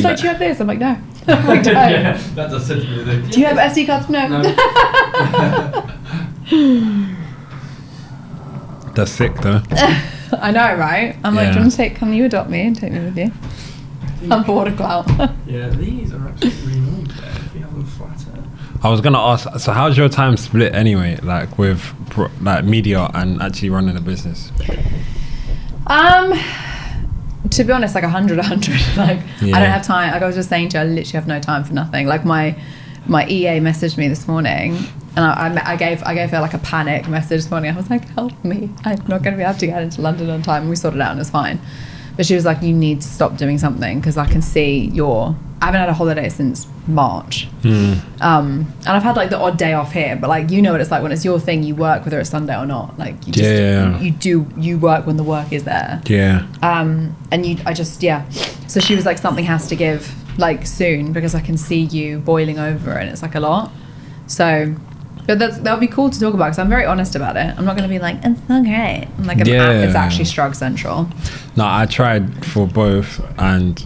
like, do you have this? I'm like, no. I don't. Yeah, that does tend to be the thing. Do you have SD cards? No. That's sick though. I know, right? I'm like, do you want to can you adopt me and take me with you? I'm bored of clout. Yeah, these are actually really long there if you have them flatter. I was gonna ask, so how's your time split anyway, like with like media and actually running a business? To be honest, like 100. Like, I don't have time. Like I was just saying to you, I literally have no time for nothing. Like my EA messaged me this morning, and I gave her like a panic message this morning. I was like, help me, I'm not going to be able to get into London on time. We sorted it out and it's fine. But she was like, you need to stop doing something because I can see I haven't had a holiday since March. And I've had like the odd day off here, but like, you know what it's like when it's your thing, you work whether it's Sunday or not. Like you just, you work when the work is there. Yeah. So she was like, something has to give like soon because I can see you boiling over and it's like a lot. So, but that'll be cool to talk about because I'm very honest about it. I'm not going to be like, it's so great. I'm like, it's actually Strug Central. No, I tried for both and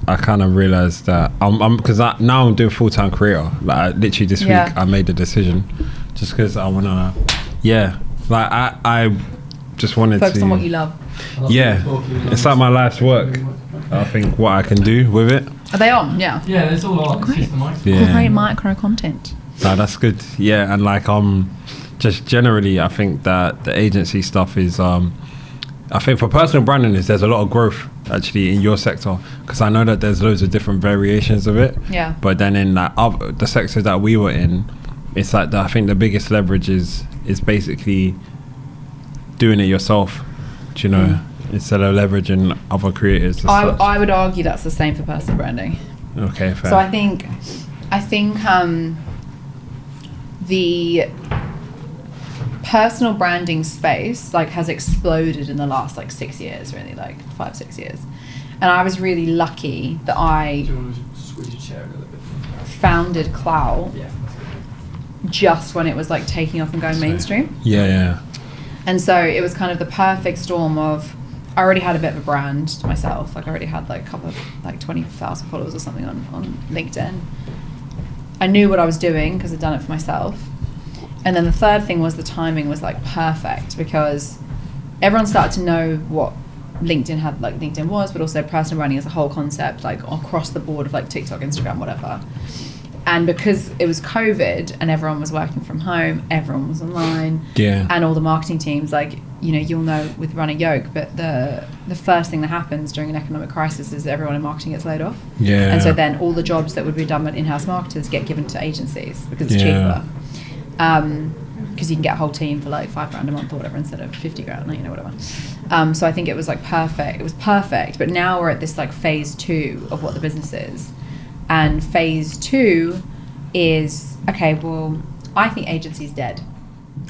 I kind of realized that because now I'm doing full-time career. Like literally this week I made the decision just because I want to I just wanted focus to on what you love. It's like my life's work. I think what I can do with it. Are they on? Yeah, it's all on. Great. Great micro content. No, that's good. Yeah, and like just generally I think that the agency stuff is I think for personal branding there's a lot of growth actually in your sector because I know that there's loads of different variations of it. Yeah. But then in like the sector that we were in, it's like I think the biggest leverage is basically doing it yourself. Do you know? Instead of leveraging other creators. I would argue that's the same for personal branding. Okay, fair. So I think the personal branding space like has exploded in the last like 6 years, really, like 5-6 years. And I was really lucky that I founded Clout just when it was like taking off and going mainstream. Yeah. And so it was kind of the perfect storm of I already had a bit of a brand myself. Like I already had like a couple of like 20,000 followers or something on LinkedIn. I knew what I was doing because I'd done it for myself. And then the third thing was the timing was like perfect because everyone started to know what LinkedIn was, but also personal branding as a whole concept, like across the board of like TikTok, Instagram, whatever. And because it was COVID and everyone was working from home, everyone was online, and all the marketing teams, like, you know, you'll know with running Yoke, but the first thing that happens during an economic crisis is everyone in marketing gets laid off. And so then all the jobs that would be done by in-house marketers get given to agencies because it's cheaper. Because you can get a whole team for like $5,000 a month or whatever instead of $50,000, you know, whatever. So I think it was like perfect. It was perfect. But now we're at this like phase 2 of what the business is. And phase 2 is, okay, well, I think agency's dead.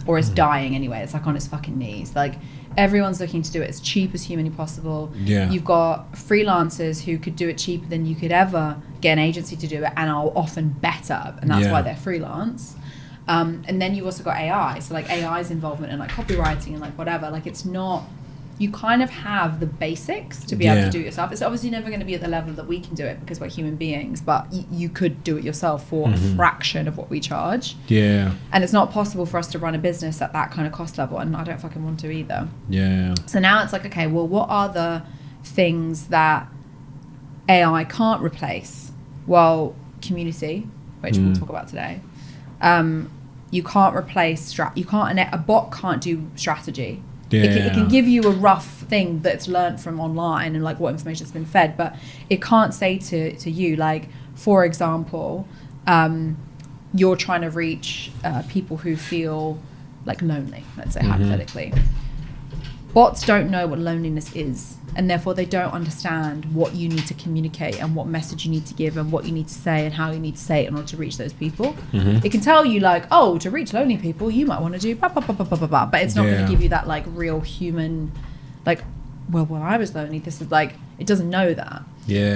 Or it's dying anyway. It's like on its fucking knees. Like everyone's looking to do it as cheap as humanly possible. You've got freelancers who could do it cheaper than you could ever get an agency to do it and are often better. And that's why they're freelance. And then you've also got AI. So like AI's involvement in like copywriting and like whatever. Like it's not, you kind of have the basics to be able to do it yourself. It's obviously never going to be at the level that we can do it because we're human beings, but you could do it yourself for a fraction of what we charge. And it's not possible for us to run a business at that kind of cost level, and I don't fucking want to either. So now it's like, okay, well, what are the things that AI can't replace? Well, community, which we'll talk about today. You can't replace a bot can't do strategy. It can give you a rough thing that's learned from online and like what information's been fed, but it can't say to you, like, for example, you're trying to reach people who feel like lonely, let's say hypothetically. Bots don't know what loneliness is, and therefore they don't understand what you need to communicate and what message you need to give and what you need to say and how you need to say it in order to reach those people. It can tell you like, oh, to reach lonely people you might want to do blah, blah, blah, blah, blah, blah, but it's not going to give you that like real human, like, well, when I was lonely, this is like, it doesn't know that.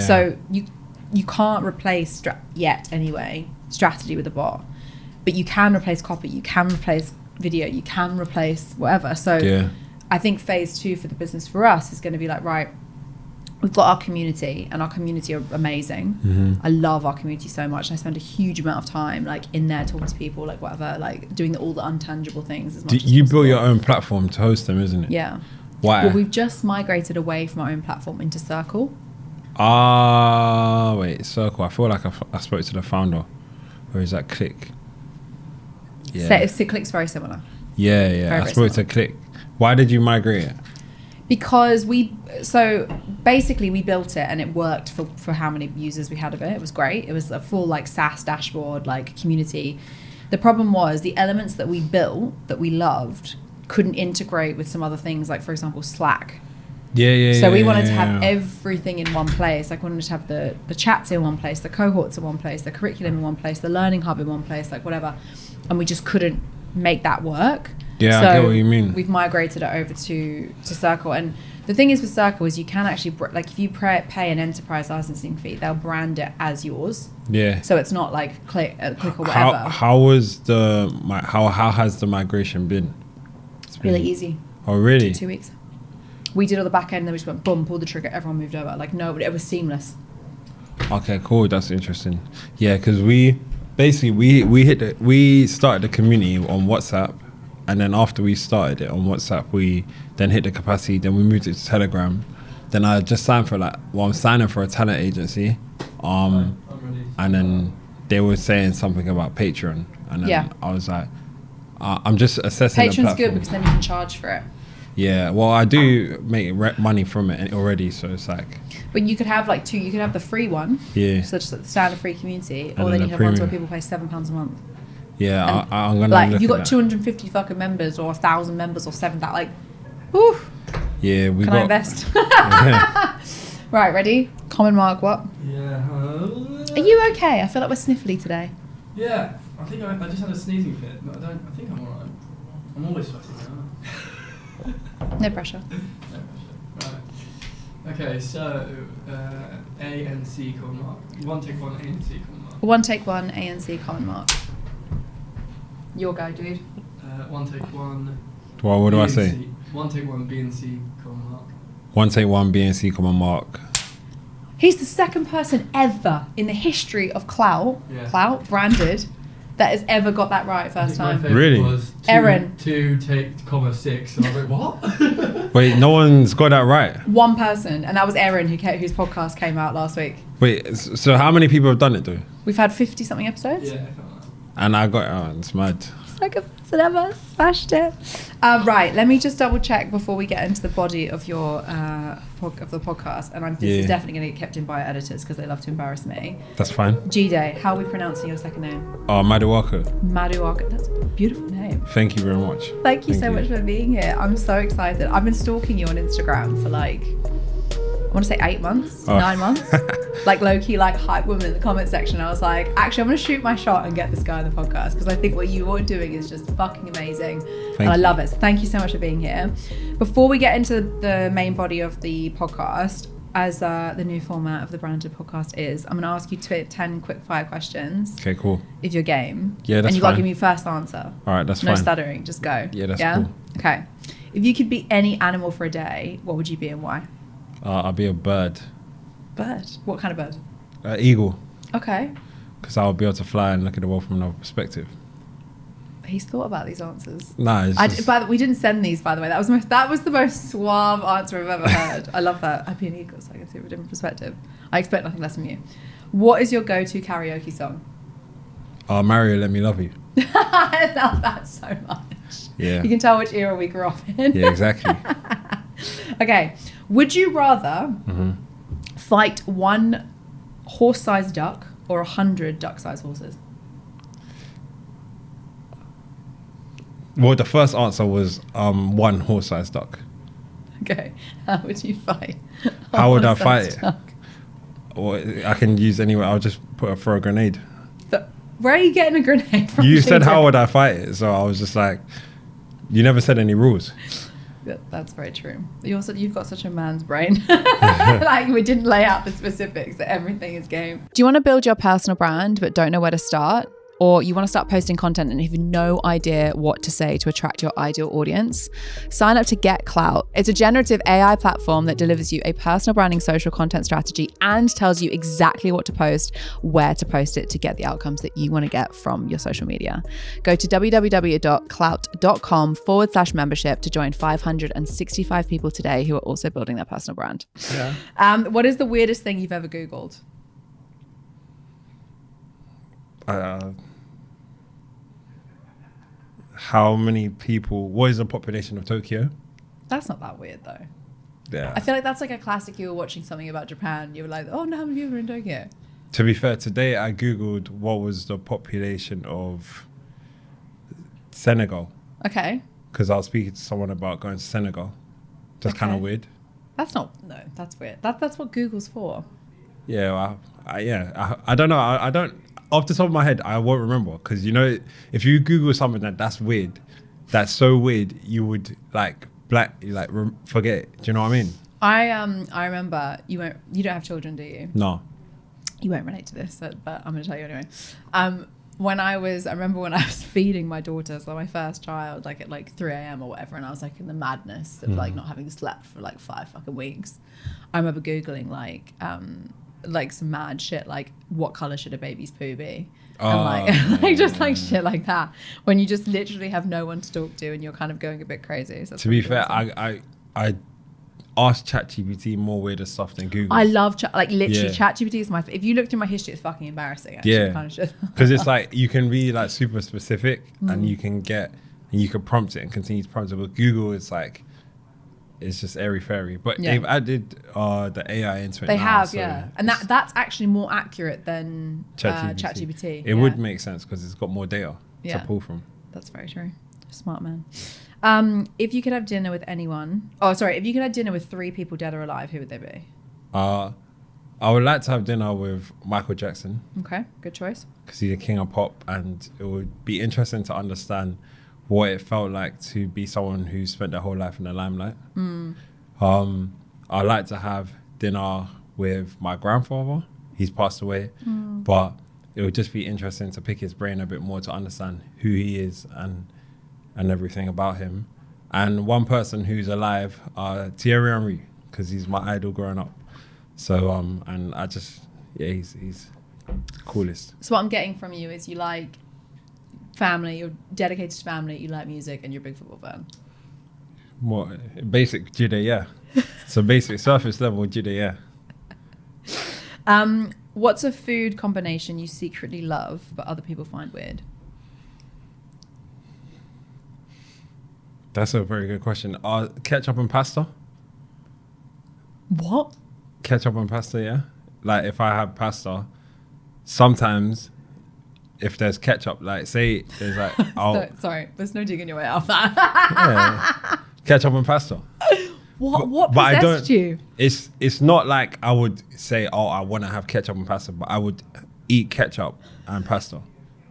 So you can't replace yet anyway strategy with a bot, but you can replace copy, you can replace video, you can replace whatever. So I think phase 2 for the business for us is going to be like, right, we've got our community, and our community are amazing. I love our community so much. I spend a huge amount of time like in there talking to people, like whatever, like doing all the untangible things as much as you possible. built your own platform to host them, isn't it? Yeah. Why? Well, we've just migrated away from our own platform into Circle. Wait, Circle. I feel like I spoke to the founder. Or is that Click? Yeah. So Click's very similar. Yeah. Very, I spoke to Click. Why did you migrate it? Because so basically we built it and it worked for how many users we had of it. It was great. It was a full like SaaS dashboard, like community. The problem was the elements that we built that we loved couldn't integrate with some other things, like for example Slack. So we wanted to have everything in one place. Like we wanted to have the chats in one place, the cohorts in one place, the curriculum in one place, the learning hub in one place, like whatever. And we just couldn't make that work. Yeah, so I get what you mean. We've migrated it over to Circle. And the thing is with Circle is you can actually, like if you pay an enterprise licensing fee, they'll brand it as yours. Yeah. So it's not like click or whatever. How has the migration been? It's really easy. Oh, really? 2 weeks. We did all the back end, and then we just went boom, pulled the trigger, everyone moved over. Like no, it was seamless. Okay, cool. That's interesting. Yeah, because we started the community on WhatsApp, and then after we started it on WhatsApp, we then hit the capacity. Then we moved it to Telegram. Then I just signed for I'm signing for a talent agency, and then they were saying something about Patreon, and then I was like, I'm just assessing. Patreon's good because then you can charge for it. Yeah, well, I do make money from it already, so it's like. But you could have like two. You could have the free one. Yeah. So just the standard free community, And or then you have premium. ones where people pay £7 a month. Yeah, I'm gonna. Like look if you at got that. 250 fucking members, or 1,000 members, or 7,000, like, whew. Yeah, we Can I invest? Right, ready? Common Mark, what? Yeah. Are you okay? I feel like we're sniffly today. Yeah. I think I just had a sneezing fit, but I think I'm alright. I'm always sweating now. No pressure. No pressure. Right. Okay, so A and C common mark. One take one, A and C common mark. One take one, A and C, Common Mark. Your go, dude. One take one. Well, what do B I and say? C. One take one, B and C common mark. One take one, B and C, common mark. He's the second person ever in the history of Clout branded, that has ever got that right first My time. favourite Really? was Aaron. 2 take comma 6. And I was like, what? Wait, no one's got that right. One person, and that was Aaron, whose podcast came out last week. Wait, so how many people have done it though? We've had 50 something episodes. Yeah, I felt that. And I got it's mad. Second person ever, smashed it. Right, let me just double check before we get into the body of your of the podcast. And this is definitely going to get kept in by our editors because they love to embarrass me. That's fine. Jide, how are we pronouncing your second name? Maduako. Maduako. That's a beautiful name. Thank you very much. Thank you so much for being here. I'm so excited. I've been stalking you on Instagram for like, I want to say 8 months, 9 months. Like low-key, like hype woman in the comment section. I was like, actually, I'm going to shoot my shot and get this guy on the podcast because I think what you're doing is just fucking amazing. And I love it. So thank you so much for being here. Before we get into the main body of the podcast, as the new format of the branded podcast is, I'm going to ask you 10 quick fire questions. Okay, cool. If you're game. Yeah, that's And you got to fine. give me your first answer. All right, that's No fine. stuttering, just go. Yeah, that's cool. Okay. If you could be any animal for a day, what would you be and why? I'll be a bird. Bird? What kind of bird? Eagle. Okay. Because I'll be able to fly and look at the world from another perspective. He's thought about these answers. Nah, it's We didn't send these, by the way. That was the most suave answer I've ever heard. I love that. I'd be an eagle, so I can see it from a different perspective. I expect nothing less from you. What is your go-to karaoke song? Mario, Let Me Love You. I love that so much. Yeah. You can tell which era we grew up in. Yeah, exactly. Okay. Would you rather fight one horse-sized duck or 100 duck-sized horses? Well, the first answer was one horse-sized duck. Okay. How would you fight? a How would I fight horse-sized it? duck? Or I can use anywhere. I'll just throw a grenade. Where are you getting a grenade from? You said how would I fight it, so I was just like, you never said any rules. That's very true. You've got such a man's brain. Like we didn't lay out the specifics that everything is game. Do you want to build your personal brand but don't know where to start? or you want to start posting content and have no idea what to say to attract your ideal audience, sign up to Get Clout. It's a generative AI platform that delivers you a personal branding social content strategy and tells you exactly what to post, where to post it to get the outcomes that you want to get from your social media. Go to www.clout.com/membership to join 565 people today who are also building their personal brand. Yeah. What is the weirdest thing you've ever Googled? How many people, what is the population of Tokyo? That's not that weird though. Yeah. I feel like that's like a classic. You were watching something about Japan, you were like, oh no, how many people are in Tokyo? To be fair, today I Googled what was the population of Senegal. Okay. Because I was speaking to someone about going to Senegal. That's kind of weird. That's that's weird. That's what Google's for. Yeah, well, I don't know. I don't, off the top of my head, I won't remember. Because, you know, if you Google something that's weird, that's so weird, you would forget it. Do you know what I mean? I remember you don't have children, do you? No. You won't relate to this, but I'm going to tell you anyway. I remember when I was feeding my daughter, so my first child, like at like 3 a.m. or whatever, and I was like in the madness of like not having slept for like 5 fucking weeks. I remember Googling like some mad shit, like what color should a baby's poo be? And like shit like that, when you just literally have no one to talk to and you're kind of going a bit crazy. So to be fair, I ask ChatGPT more weirder stuff than Google. I love ChatGPT is if you looked in my history, it's fucking embarrassing actually. Yeah, kind of shit. Because it's like you can be like super specific and you can prompt it and continue to prompt it, but Google is like, it's just airy fairy. But they've added the AI into it. They now, have, so yeah, and that's actually more accurate than ChatGPT. It would make sense because it's got more data to pull from. That's very true. Smart man. If you could have dinner with if you could have dinner with 3 people dead or alive, who would they be? I would like to have dinner with Michael Jackson. Okay, good choice. Because he's a king of pop, and it would be interesting to understand what it felt like to be someone who spent their whole life in the limelight. I'd like to have dinner with my grandfather. He's passed away, but it would just be interesting to pick his brain a bit more to understand who he is and everything about him. And one person who's alive, Thierry Henry, because he's my idol growing up. So and I just he's coolest. So what I'm getting from you is you like family, you're dedicated to family, you like music, and you're a big football fan. What basic Jide, yeah. So basic surface level Jide, yeah. What's a food combination you secretly love but other people find weird? That's a very good question. Ketchup and pasta. What? Ketchup and pasta, yeah. Like if I have pasta, sometimes if there's ketchup, like say there's like sorry, there's no digging your way out of that. Yeah. Ketchup and pasta. What possessed you? It's not like I would say, I want to have ketchup and pasta, but I would eat ketchup and pasta.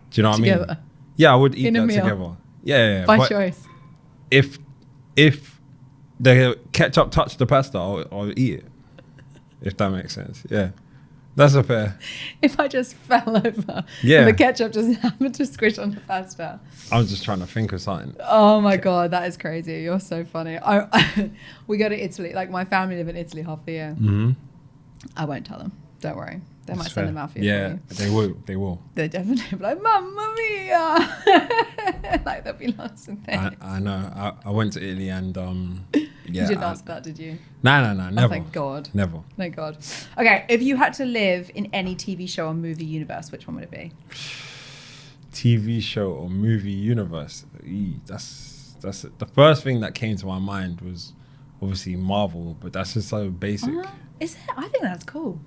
Do you know what I mean? Yeah, I would eat that together. Yeah. By choice. If the ketchup touched the pasta, I'll eat it. If that makes sense. Yeah. That's a fair. If I just fell over and the ketchup just happened to squish on the pasta. I was just trying to think of something. Oh my God, that is crazy. You're so funny. We go to Italy. Like my family live in Italy half the year. Mm-hmm. I won't tell them. Don't worry. They might send them out for you. Yeah, they will. They definitely be like, Mamma mia. Like there'll be lots of things. I know. I went to Italy and you didn't ask that, did you? No, never. Oh, thank God. Never. Thank God. Okay, if you had to live in any TV show or movie universe, which one would it be? TV show or movie universe? That's the first thing that came to my mind was obviously Marvel, but that's just so basic. Is it? I think that's cool.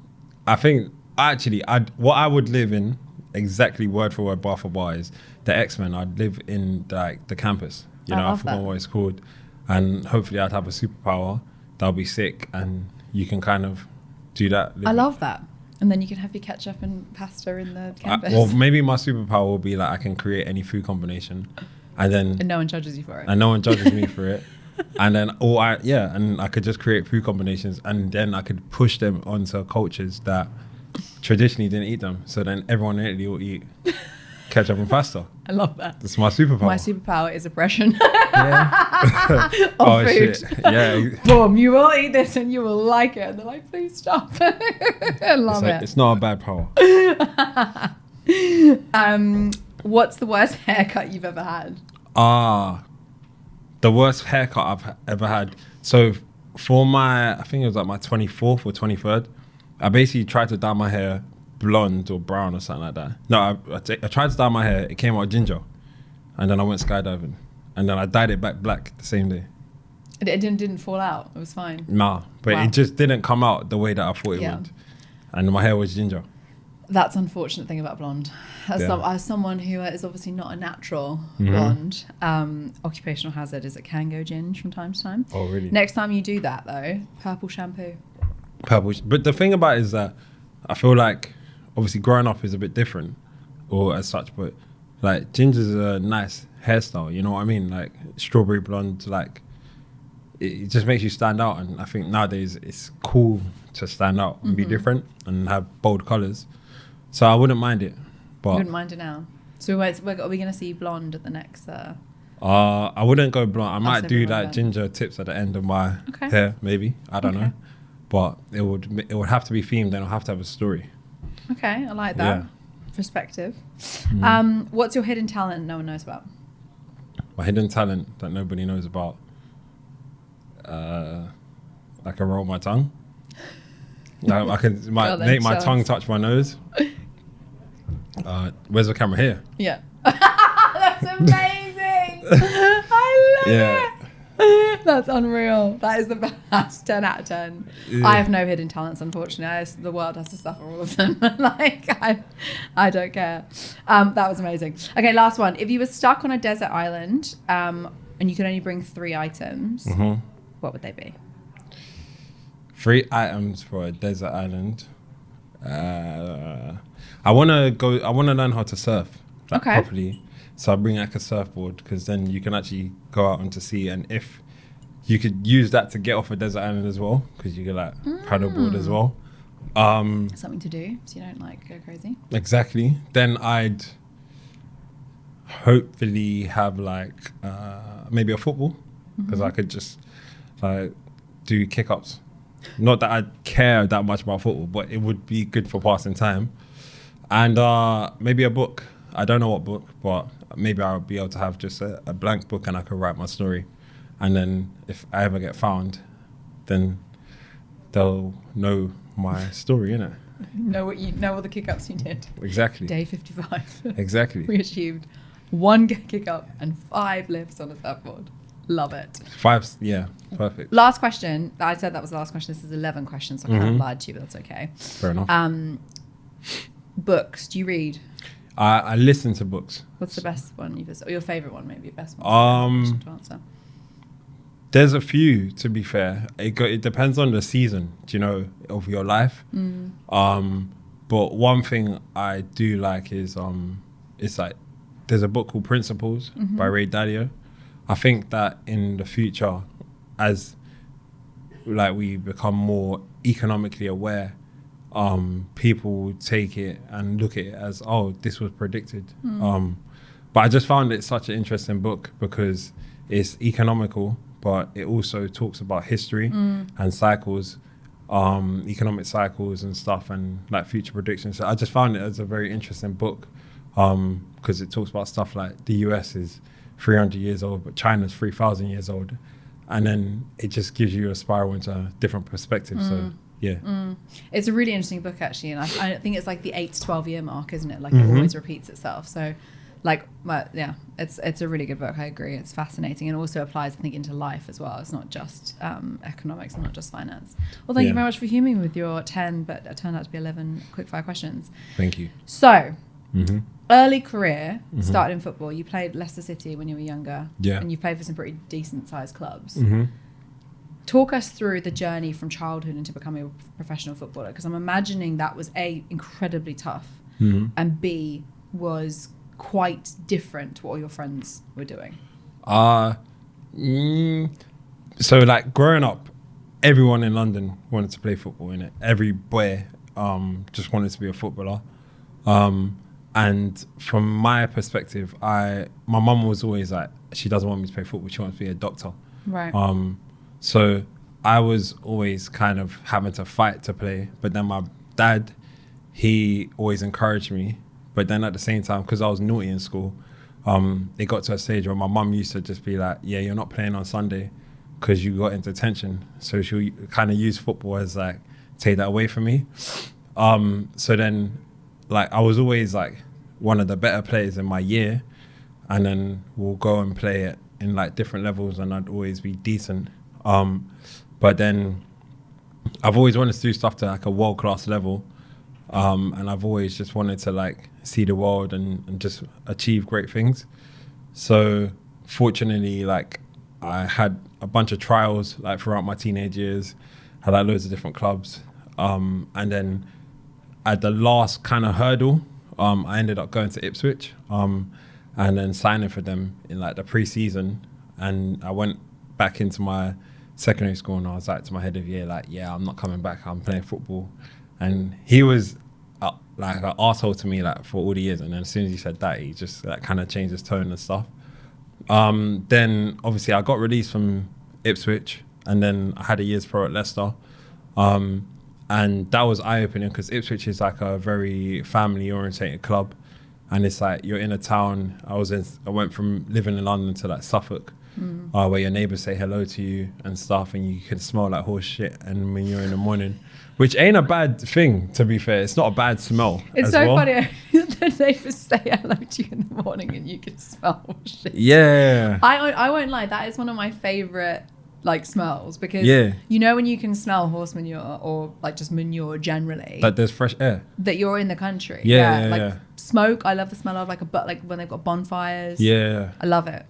I think actually, what I would live in exactly word for word, bar for bar is the X-Men. I'd live in like the campus. I forgot what it's called. And hopefully I'd have a superpower that'll be sick and you can kind of do that. I love that. And then you can have your ketchup and pasta in the campus. Well, maybe my superpower will be like I can create any food combination and no one judges you for it. And no one judges me for it. And then, and I could just create food combinations and then I could push them onto cultures that traditionally didn't eat them. So then everyone in Italy will eat. ketchup and pasta. I love that. That's my superpower. My superpower is oppression Yeah. of food. Shit. Yeah. Boom, you will eat this and you will like it. And they're like, please stop. I love it. It's not a bad power. What's the worst haircut you've ever had? The worst haircut I've ever had. So for I think it was like my 24th or 23rd, I basically tried to dye my hair blonde or brown or something like that. No, I tried to dye my hair. It came out ginger. And then I went skydiving. And then I dyed it back black the same day. It didn't fall out. It was fine. Nah, but Wow. it just didn't come out the way that I thought it would. And my hair was ginger. That's unfortunate thing about blonde. As someone who is obviously not a natural blonde, occupational hazard is it can go ginge from time to time. Oh, really? Next time you do that though, purple shampoo. Purple. But the thing about it is that I feel like obviously growing up is a bit different or as such, but like ginger's a nice hairstyle, you know what I mean? Like strawberry blonde, like it just makes you stand out. And I think nowadays it's cool to stand out and be different and have bold colours. So I wouldn't mind it. But You wouldn't mind it now. So are we going to see blonde at the next? I wouldn't go blonde. I might do everyone like then. ginger tips at the end of my Okay. hair, maybe. I don't Okay. know. But it would have to be themed and it'll have to have a story. Okay, I like that. Yeah. Perspective. What's your hidden talent no one knows about? My hidden talent that nobody knows about. I can roll my tongue. Like, I can Go then, make my show tongue us. touch my nose. Where's the camera here? Yeah. That's amazing. I love it. That's unreal. That is the best. 10 out of 10. Yeah. I have no hidden talents, unfortunately. The world has to suffer all of them. Like, I don't care. That was amazing. Okay, last one. If you were stuck on a desert island and you could only bring 3 items, what would they be? 3 items for a desert island. I want to learn how to surf properly. So I bring like a surfboard because then you can actually go out onto sea, and if you could use that to get off a desert island as well, because you could like paddleboard as well. Something to do so you don't like go crazy. Exactly. Then I'd hopefully have like maybe a football because I could just like do kick-ups. Not that I care that much about football, but it would be good for passing time. And maybe a book. I don't know what book, but maybe I'll be able to have just a blank book and I can write my story. And then if I ever get found, then they'll know my story, innit? Know all the kick-ups you did. Exactly. Day 55. Exactly. We achieved 1 kick-up and 5 lifts on a surfboard. Love it. 5, yeah, perfect. Last question. I said that was the last question. This is 11 questions, so I kind of lied to you, but that's okay. Fair enough. Books. Do you read? I listen to books. What's the best one you've or your favourite one, maybe best one? To answer. There's a few, to be fair. It depends on the season, do you know, of your life. But one thing I do like is it's like there's a book called Principles by Ray Dalio. I think that in the future, as like we become more economically aware, people take it and look at it as, oh, this was predicted. But I just found it such an interesting book because it's economical, but it also talks about history and cycles, economic cycles and stuff, and like future predictions. So I just found it as a very interesting book because it talks about stuff like the US is 300 years old, but China's 3,000 years old. And then it just gives you a spiral into a different perspective. So, yeah. It's a really interesting book, actually. And I think it's like the 8 to 12 year mark, isn't it? Like it always repeats itself. So, like, yeah, it's a really good book. I agree. It's fascinating and also applies, I think, into life as well. It's not just economics and not just finance. Well, thank you very much for humouring me with your 10, but it turned out to be 11 quickfire questions. Thank you. So, early career, started in football. You played Leicester City when you were younger. Yeah. And you played for some pretty decent sized clubs. Talk us through the journey from childhood into becoming a professional footballer, because I'm imagining that was A, incredibly tough, and B, was quite different to what all your friends were doing. So like growing up, everyone in London wanted to play football, innit? Every boy just wanted to be a footballer. And from my perspective, my mum was always like, she doesn't want me to play football. She wants to be a doctor. Right. So I was always kind of having to fight to play. But then my dad, he always encouraged me. But then at the same time, because I was naughty in school, it got to a stage where my mum used to just be like, yeah, you're not playing on Sunday because you got into detention. So she'll kind of use football as like, take that away from me. So then like I was always like one of the better players in my year, and then we'll go and play it in like different levels and I'd always be decent. But then I've always wanted to do stuff to like a world-class level. And I've always just wanted to like see the world and just achieve great things. So fortunately, like I had a bunch of trials like throughout my teenage years, had like loads of different clubs. And then at the last kind of hurdle, I ended up going to Ipswich and then signing for them in like the pre-season. And I went back into my secondary school and I was like to my head of year, like, yeah, I'm not coming back, I'm playing football. And he was like an arsehole to me like for all the years. And then as soon as he said that, he just like kind of changed his tone and stuff. Then obviously I got released from Ipswich and then I had a year's pro at Leicester. And that was eye-opening because Ipswich is like a very family-orientated club. And it's like you're in a town. I went from living in London to like Suffolk, where your neighbours say hello to you and stuff, and you can smell like horse shit. And when you're in the morning, which ain't a bad thing, to be fair, it's not a bad smell. It's so funny. The neighbours say hello to you in the morning, and you can smell horse shit. Yeah. I won't lie. That is one of my favourite like smells because you know when you can smell horse manure or like just manure generally, that there's fresh air, that you're in the country. Like smoke. I love the smell of like when they've got bonfires. I love it.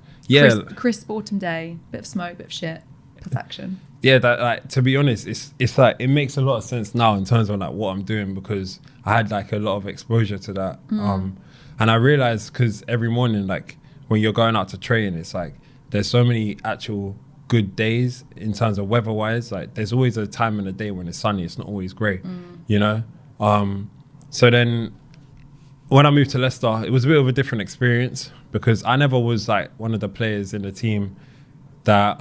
Crisp autumn day, bit of smoke, bit of shit, perfection. That like, to be honest, it's like it makes a lot of sense now in terms of like what I'm doing because I had like a lot of exposure to that. And I realized because every morning like when you're going out to train, it's like there's so many actual good days in terms of weather wise. Like there's always a time in the day when it's sunny, it's not always grey, you know. So then when I moved to Leicester, it was a bit of a different experience because I never was like one of the players in the team that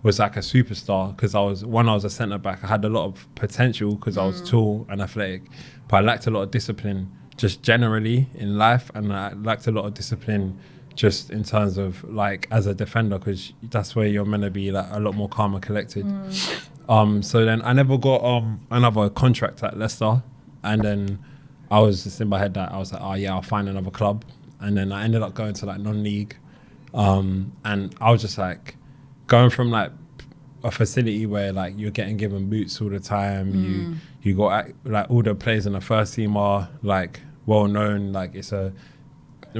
was like a superstar because I was a centre back. I had a lot of potential because I was tall and athletic, but I lacked a lot of discipline just generally in life, and I lacked a lot of discipline just in terms of like as a defender because that's where you're meant to be like a lot more calm and collected. So then I never got another contract at Leicester, and then I was just in my head that I was like, oh yeah, I'll find another club. And then I ended up going to like non-league, and I was just like going from like a facility where like you're getting given boots all the time. You got like all the players in the first team are like well known, like it's a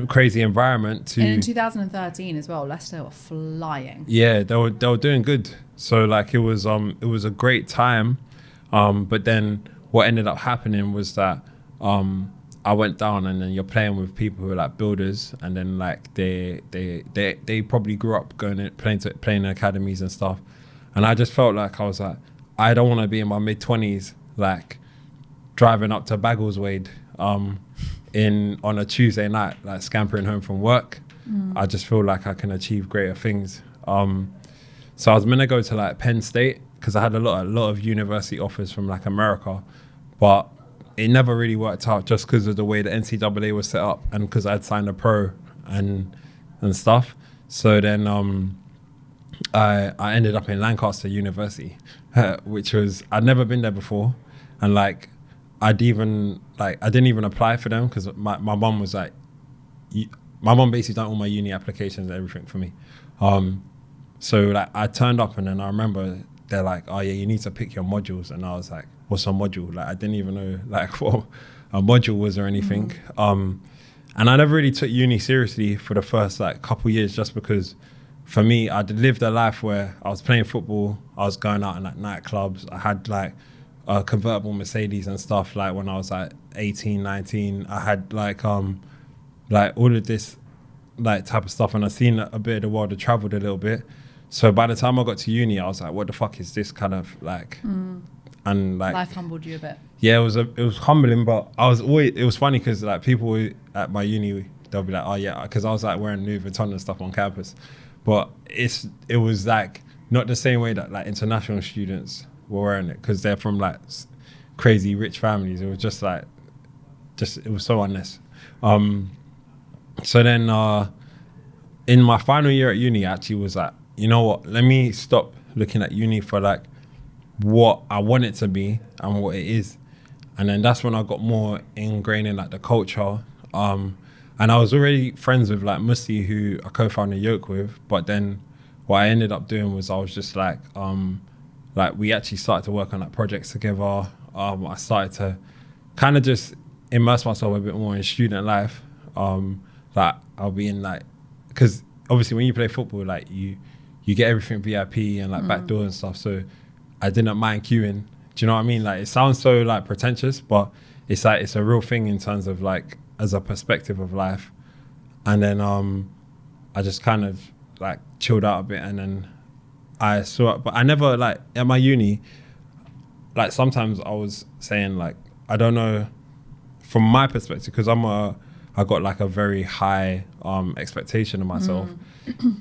crazy environment. And in 2013 as well, Leicester were flying. Yeah, they were doing good. So like it was a great time, but then what ended up happening was that I went down, and then you're playing with people who are like builders, and then like they probably grew up playing in academies and stuff, and I just felt like I was like, I don't want to be in my mid-20s like driving up to Baggleswade on a Tuesday night, like scampering home from work. I just feel like I can achieve greater things. So I was gonna go to like Penn State because I had a lot of university offers from like America, but it never really worked out just because of the way the NCAA was set up and because I'd signed a pro and stuff. So then I ended up in Lancaster University, which was, I'd never been there before, and like I didn't even apply for them because my mum was like, my mum basically done all my uni applications and everything for me. So like I turned up, and then I remember they're like, oh yeah, you need to pick your modules, and I was like, what's a module? Like I didn't even know like what a module was or anything. And I never really took uni seriously for the first like couple years, just because for me I'd lived a life where I was playing football, I was going out in like nightclubs, I had like a convertible Mercedes and stuff. Like when I was like 18, 19, I had like all of this like type of stuff, and I've seen a bit of the world, I traveled a little bit. So by the time I got to uni, I was like, what the fuck is this kind of like and like life humbled you a bit. Yeah, it was humbling, but it was funny because like people at my uni, they'll be like, oh yeah, because I was like wearing Louis Vuitton and stuff on campus, but it was like not the same way that like international students were wearing it because they're from like crazy rich families. It was just it was so unnecessary. So then in my final year at uni, I actually was like, you know what, let me stop looking at uni for like what I want it to be and what it is. And then that's when I got more ingrained in like the culture. And I was already friends with like Musti, who I co-founded Yoke with. But then what I ended up doing was I was just like we actually started to work on like projects together. I started to kind of just immerse myself a bit more in student life. Like I'll be in like, because obviously when you play football, like you get everything VIP and like backdoor and stuff. So I didn't mind queuing. Do you know what I mean? Like it sounds so like pretentious, but it's like it's a real thing in terms of like as a perspective of life. And then I just kind of like chilled out a bit, and then I saw it, but I never like at my uni, like sometimes I was saying like, I don't know from my perspective, because I got like a very high expectation of myself,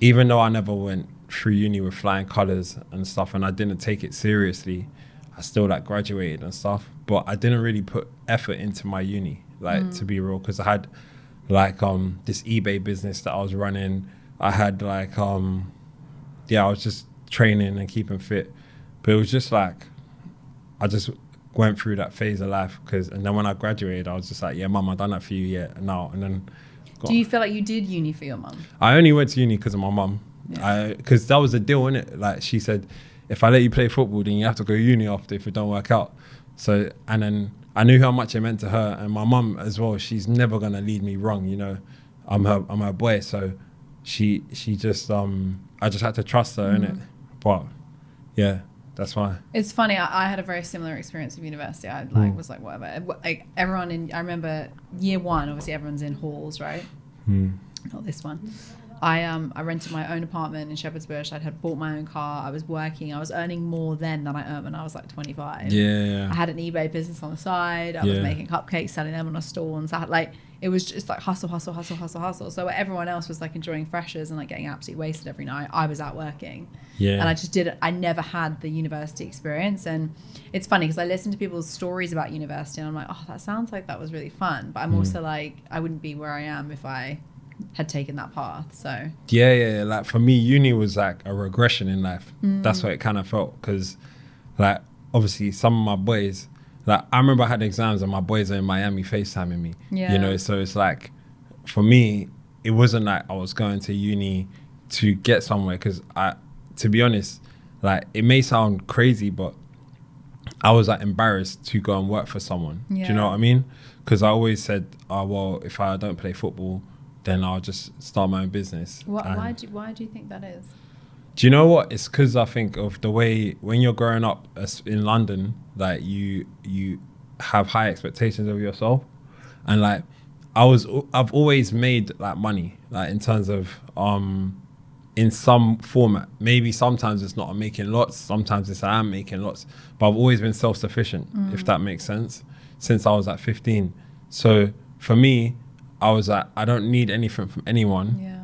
even though I never went through uni with flying colors and stuff, and I didn't take it seriously. I still like graduated and stuff, but I didn't really put effort into my uni, like to be real, because I had like this eBay business that I was running. I had like I was just training and keeping fit, but it was just like I just went through that phase of life, and then when I graduated, I was just like, yeah, mum, I've done that for you, yeah, now. And then do you feel like you did uni for your mum? I only went to uni because of my mum. Yeah. Because that was the deal, innit? Like she said, if I let you play football, then you have to go to uni after if it don't work out. So, and then I knew how much it meant to her, and my mum as well. She's never gonna lead me wrong, you know. I'm her boy, so she just I just had to trust her, innit? But yeah, that's why. It's funny. I had a very similar experience of university. I like was like whatever. Like everyone I remember year one. Obviously, everyone's in halls, right? Not this one. I rented my own apartment in Shepherd's Bush. Had bought my own car. I was working. I was earning more then than I earned when I was like 25. Yeah. I had an eBay business on the side. I was making cupcakes, selling them on a stall, and so I had, like, it was just like hustle. So everyone else was like enjoying freshers and like getting absolutely wasted every night, I was out working. Yeah. And I never had the university experience. And it's funny because I listen to people's stories about university and I'm like, oh, that sounds like that was really fun. But I'm also like, I wouldn't be where I am if I had taken that path. So yeah, like for me, uni was like a regression in life. That's what it kind of felt, because like obviously some of my boys, like I remember I had exams and my boys are in Miami FaceTiming me, you know. So it's like for me, it wasn't like I was going to uni to get somewhere, because to be honest, like it may sound crazy, but I was like embarrassed to go and work for someone. Do you know what I mean? Because I always said, oh well, if I don't play football, then I'll just start my own business. Why do you think that is? Do you know what? It's because I think of the way when you're growing up in London, like you have high expectations of yourself, and like I've always made like money, like in terms of in some format. Maybe sometimes it's not I'm making lots, sometimes it's I'm making lots, but I've always been self-sufficient, if that makes sense, since I was like 15. So for me, I was like, I don't need anything from anyone. Yeah.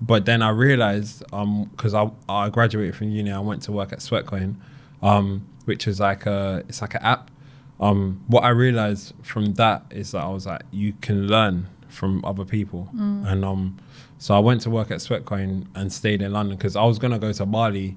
But then I realized, because I graduated from uni, I went to work at Sweatcoin, which is like it's like an app. What I realized from that is that I was like, you can learn from other people. And so I went to work at Sweatcoin and stayed in London, because I was gonna go to Bali.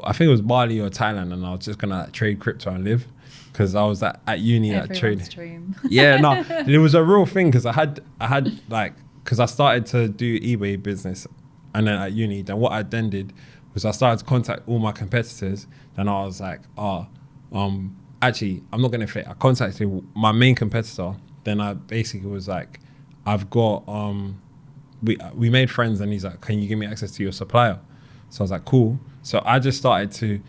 I think it was Bali or Thailand, and I was just gonna like, trade crypto and live, because I was at uni at trading. Dream. Yeah, no, it was a real thing, because I had like, because I started to do eBay business, and then at uni, then what I then did was I started to contact all my competitors. Then I was like, actually, I'm not gonna fake. I contacted my main competitor. Then I basically was like, I've got we made friends, and he's like, can you give me access to your supplier? So I was like, cool. So I just started to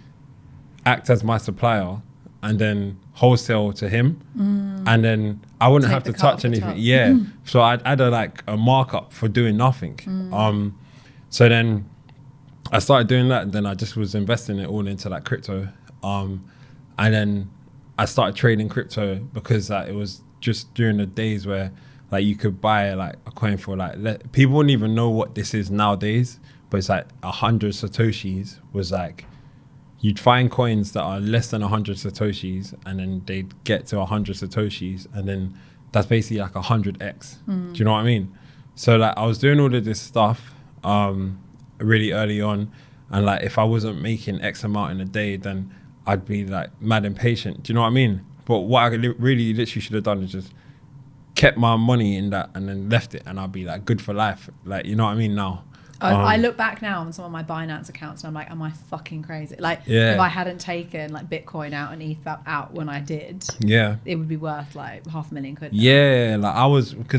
act as my supplier and then wholesale to him, and then I wouldn't have to touch anything. Yeah. So I'd add a markup for doing nothing. So then I started doing that, and then I just was investing it all into like crypto. And then I started trading crypto because it was just during the days where like you could buy like a coin for like people wouldn't even know what this is nowadays, but it's like 100 satoshis was like, you'd find coins that are less than 100 satoshis, and then they'd get to 100 satoshis, and then that's basically like 100x. Do you know what I mean? So like I was doing all of this stuff really early on, and like if I wasn't making X amount in a day, then I'd be like mad impatient. Do you know what I mean? But what I really literally should have done is just kept my money in that and then left it, and I'll be like good for life. Like, you know what I mean now? I look back now on some of my Binance accounts and I'm like, am I fucking crazy? Like, if I hadn't taken like Bitcoin out and ETH out when I did, it would be worth like £500,000 now. Yeah, like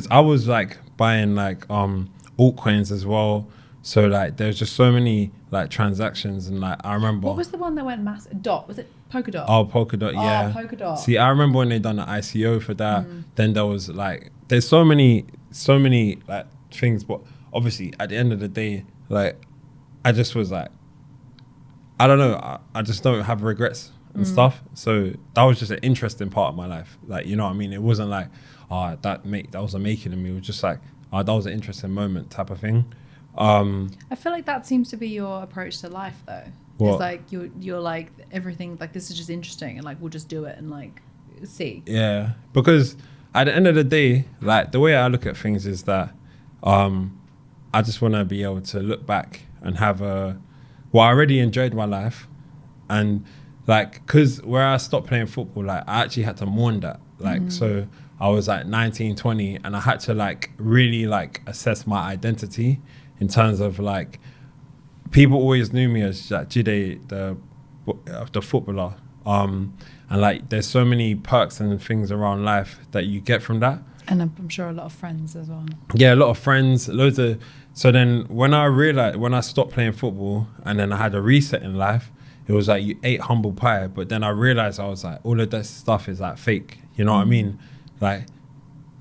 I was like buying like altcoins as well. So like there's just so many like transactions, and like I remember. What was the one that went massive? Dot, was it Polkadot? Oh, Polkadot, yeah. Oh, Polkadot. See, I remember when they done the ICO for that. Then there was like, there's so many like things, but obviously at the end of the day, like I just was like, I don't know, I just don't have regrets and stuff. So that was just an interesting part of my life. Like, you know what I mean? It wasn't like, that was a making of me. It was just like, that was an interesting moment type of thing. I feel like that seems to be your approach to life though. What? It's like you're like, everything, like this is just interesting and like we'll just do it and like see. Yeah, because at the end of the day, like the way I look at things is that I just want to be able to look back and have I already enjoyed my life, and like, because where I stopped playing football, like I actually had to mourn that, like so I was like 19, 20, and I had to like really like assess my identity in terms of like, people always knew me as like Jide, the footballer, and like there's so many perks and things around life that you get from that. And I'm sure a lot of friends as well. Yeah, a lot of friends, loads of. So then when I stopped playing football and then I had a reset in life, it was like you ate humble pie. But then I realized I was like, all of that stuff is like fake. You know what I mean? Like,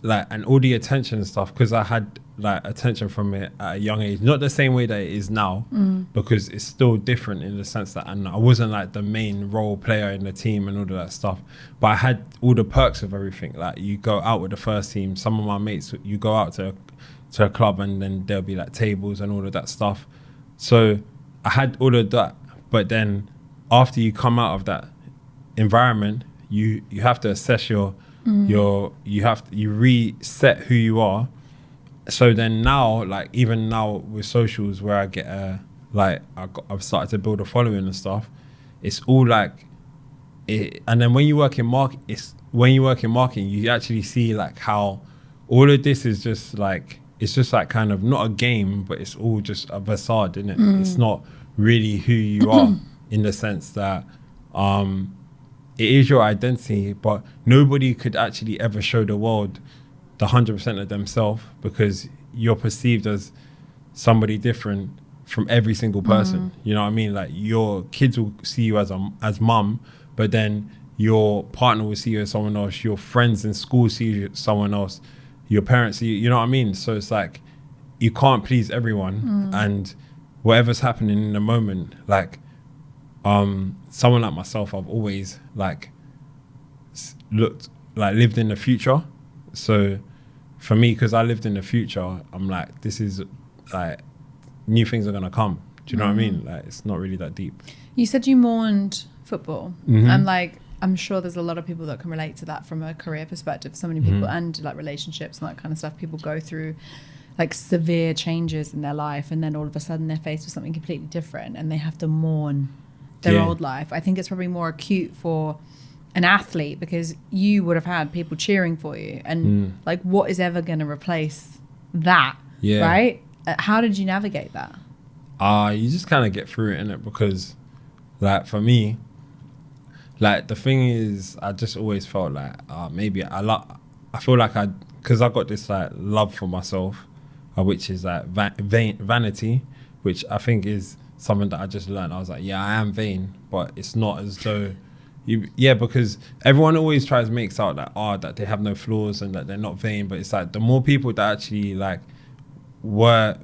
and all the attention and stuff, because I had like attention from it at a young age, not the same way that it is now, because it's still different in the sense that, and I wasn't like the main role player in the team and all of that stuff, but I had all the perks of everything. Like you go out with the first team, some of my mates, you go out to a club and then there'll be like tables and all of that stuff. So I had all of that, but then after you come out of that environment, you have to assess you reset who you are. So then now, like even now with socials where I get I've started to build a following and stuff, it's all like it. And then when you work in marketing, you actually see like how all of this is just like, it's just like kind of not a game, but it's all just a facade, isn't it? It's not really who you are in the sense that it is your identity, but nobody could actually ever show the world the 100% of themselves, because you're perceived as somebody different from every single person. You know what I mean? Like your kids will see you as mum, but then your partner will see you as someone else. Your friends in school see you as someone else. Your parents see you. You know what I mean? So it's like you can't please everyone, and whatever's happening in the moment, like someone like myself, I've always like lived in the future. So for me, because I lived in the future, I'm like, this is like, new things are gonna come. Do you know what I mean? Like, it's not really that deep. You said you mourned football, and like, I'm sure there's a lot of people that can relate to that from a career perspective. So many people, and like relationships and that kind of stuff. People go through like severe changes in their life, and then all of a sudden they're faced with something completely different, and they have to mourn their old life. I think it's probably more acute for an athlete, because you would have had people cheering for you, and like, what is ever going to replace that? Right? How did you navigate that? You just kind of get through it, innit? Because like for me, like the thing is, I just always felt like maybe I feel like because I got this like love for myself, which is like vanity, which I think is something that I just learned. I was like, yeah, I am vain, but it's not as though because everyone always tries to make out that they have no flaws and that they're not vain, but it's like the more people that actually like were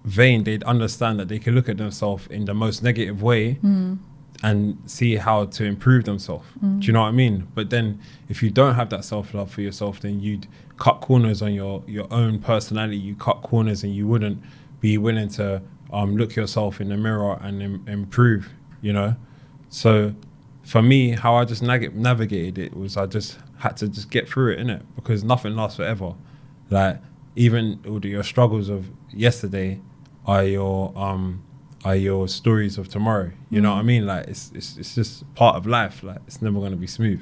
vain, they'd understand that they could look at themselves in the most negative way, and see how to improve themselves. Do you know what I mean? But then if you don't have that self-love for yourself, then you'd cut corners on your own personality. You cut corners and you wouldn't be willing to look yourself in the mirror and improve, you know? So for me, how I just navigated it was I just had to just get through it, innit? Because nothing lasts forever. Like, even all your struggles of yesterday are your stories of tomorrow. You know what I mean? Like, it's just part of life. Like, it's never going to be smooth.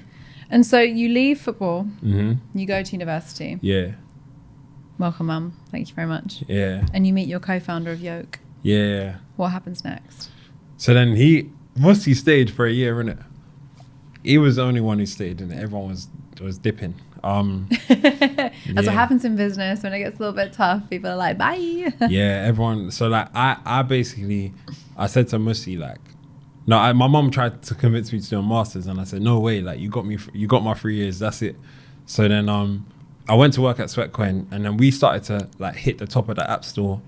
And so you leave football, you go to university. Yeah. Welcome, Mum. Thank you very much. Yeah. And you meet your co-founder of Yoke. Yeah. What happens next? So then he stayed for a year, innit? He was the only one who stayed, and everyone was dipping. That's what happens in business when it gets a little bit tough. People are like, bye. Yeah, everyone. So like, I basically, I said to Musi, like, no, my mom tried to convince me to do a master's, and I said, no way, like, you got my 3 years, that's it. So then I went to work at Sweatcoin, and then we started to like hit the top of the app store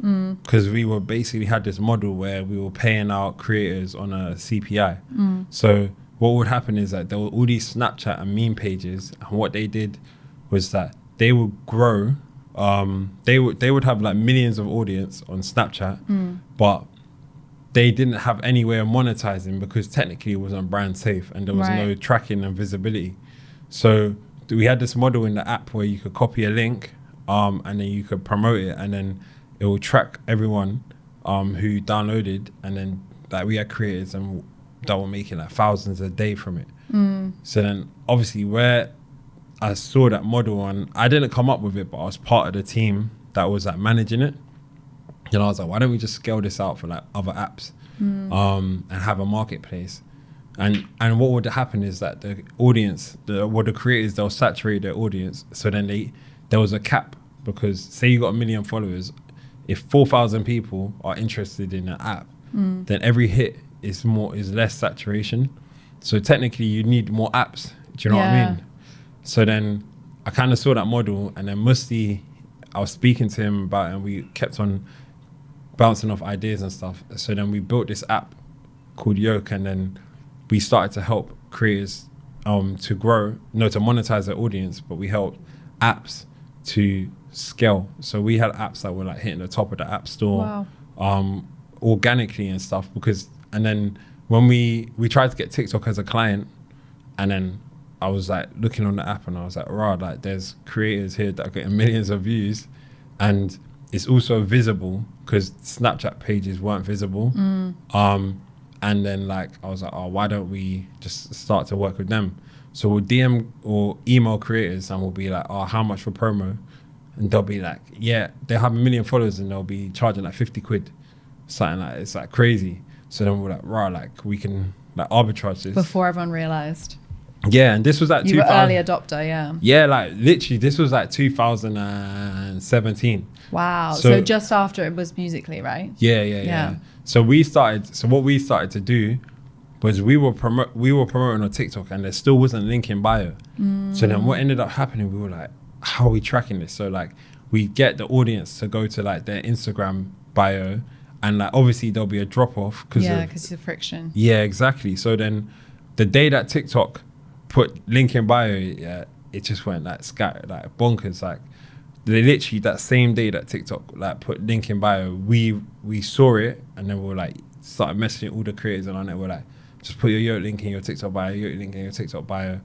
because we were basically had this model where we were paying out creators on a CPI. So what would happen is that there were all these Snapchat and meme pages, and what they did was that they would grow. They would have like millions of audience on Snapchat, but they didn't have any way of monetizing because technically it wasn't brand safe and there was no tracking and visibility. So we had this model in the app where you could copy a link and then you could promote it, and then it will track everyone who downloaded, and then like we had creators and that were making like thousands a day from it. So then obviously where I saw that model, and I didn't come up with it, but I was part of the team that was like managing it. You know, I was like, why don't we just scale this out for like other apps and have a marketplace? And what would happen is that the audience, the creators, they'll saturate their audience. So then there was a cap, because say you got 1 million followers, if 4,000 people are interested in an app, then every hit is less saturation. So technically you need more apps. Do you know what I mean? So then I kind of saw that model, and then Musti, I was speaking to him about it, and we kept on bouncing off ideas and stuff. So then we built this app called Yoke, and then we started to help creators to monetize their audience, but we helped apps to scale. So we had apps that were like hitting the top of the app store organically and stuff, and then when we tried to get TikTok as a client, and then I was like looking on the app and I was like, right, like there's creators here that are getting millions of views, and it's also visible because Snapchat pages weren't visible. And then like I was like, oh, why don't we just start to work with them? So we'll DM or email creators and we'll be like, oh, how much for promo? And they'll be like, yeah, they have 1 million followers and they'll be charging like 50 quid, something like, it's like crazy. So then we're like, right, like we can like arbitrage this. Before everyone realized. Yeah, and this was like you were early adopter, yeah. Yeah, like literally this was like 2017. Wow. So just after it was Musical.ly, right? Yeah. So what we started to do was we were promoting on TikTok, and there still wasn't link in bio. So then what ended up happening, we were like, how are we tracking this? So like we get the audience to go to like their Instagram bio, and like obviously there'll be a drop off because of friction. Yeah, exactly. So then the day that TikTok put link in bio, it just went like scattered, like bonkers. Like they literally that same day that TikTok like put link in bio, we saw it, and then we were like started messaging all the creators on it. We're like, just put your Yoke link in your TikTok bio, Yoke link in your TikTok bio,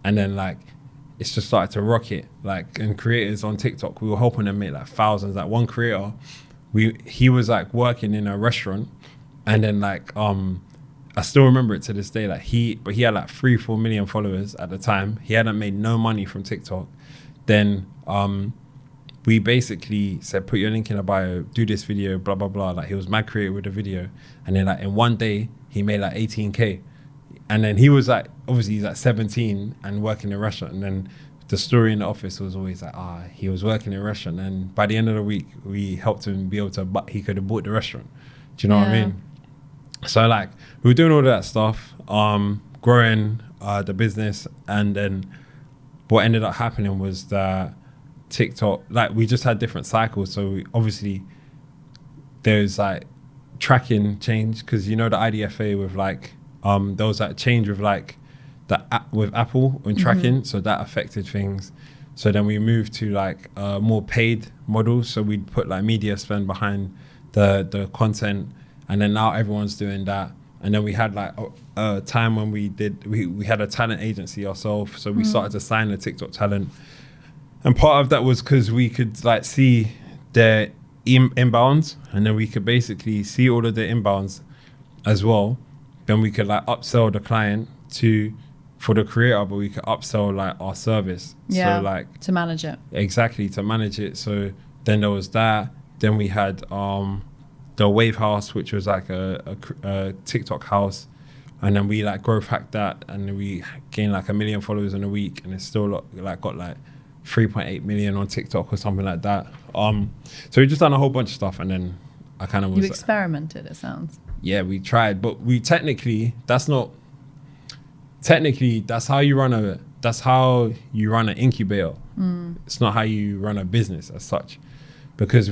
and then like it's just started to rocket. Like, and creators on TikTok, we were helping them make like thousands. Like one creator, he was like working in a restaurant, and then like I still remember it to this day. Like he had like 3-4 million followers at the time. He hadn't made no money from TikTok. Then we basically said, put your link in the bio, do this video, blah blah blah. Like he was mad creative with the video, and then like in one day he made like 18K. And then he was like, obviously he's like 17 and working in a restaurant. And then the story in the office was always like, he was working in a restaurant. And by the end of the week, we helped him be able to, he could have bought the restaurant. Do you know what I mean? So like, we were doing all of that stuff, growing the business. And then what ended up happening was that TikTok, like we just had different cycles. So obviously there's like tracking change, because you know the IDFA with like there was that change with like the app with Apple and tracking, so that affected things. So then we moved to like more paid models. So we'd put like media spend behind the content, and then now everyone's doing that. And then we had like a time when we had a talent agency ourselves. So we started to sign the TikTok talent. And part of that was because we could like see their inbounds, and then we could basically see all of the inbounds as well. Then we could like upsell the client for the creator, but we could upsell like our service. Yeah, so like to manage it. Exactly, to manage it. So then there was that. Then we had the Wave House, which was like a TikTok house, and then we like growth hacked that, and then we gained like 1 million followers in a week, and it's still like got like 3.8 million on TikTok or something like that. So we just done a whole bunch of stuff, and then I kind of was. You experimented, it sounds. Yeah, we tried, but we that's how you run an incubator. It's not how you run a business as such, because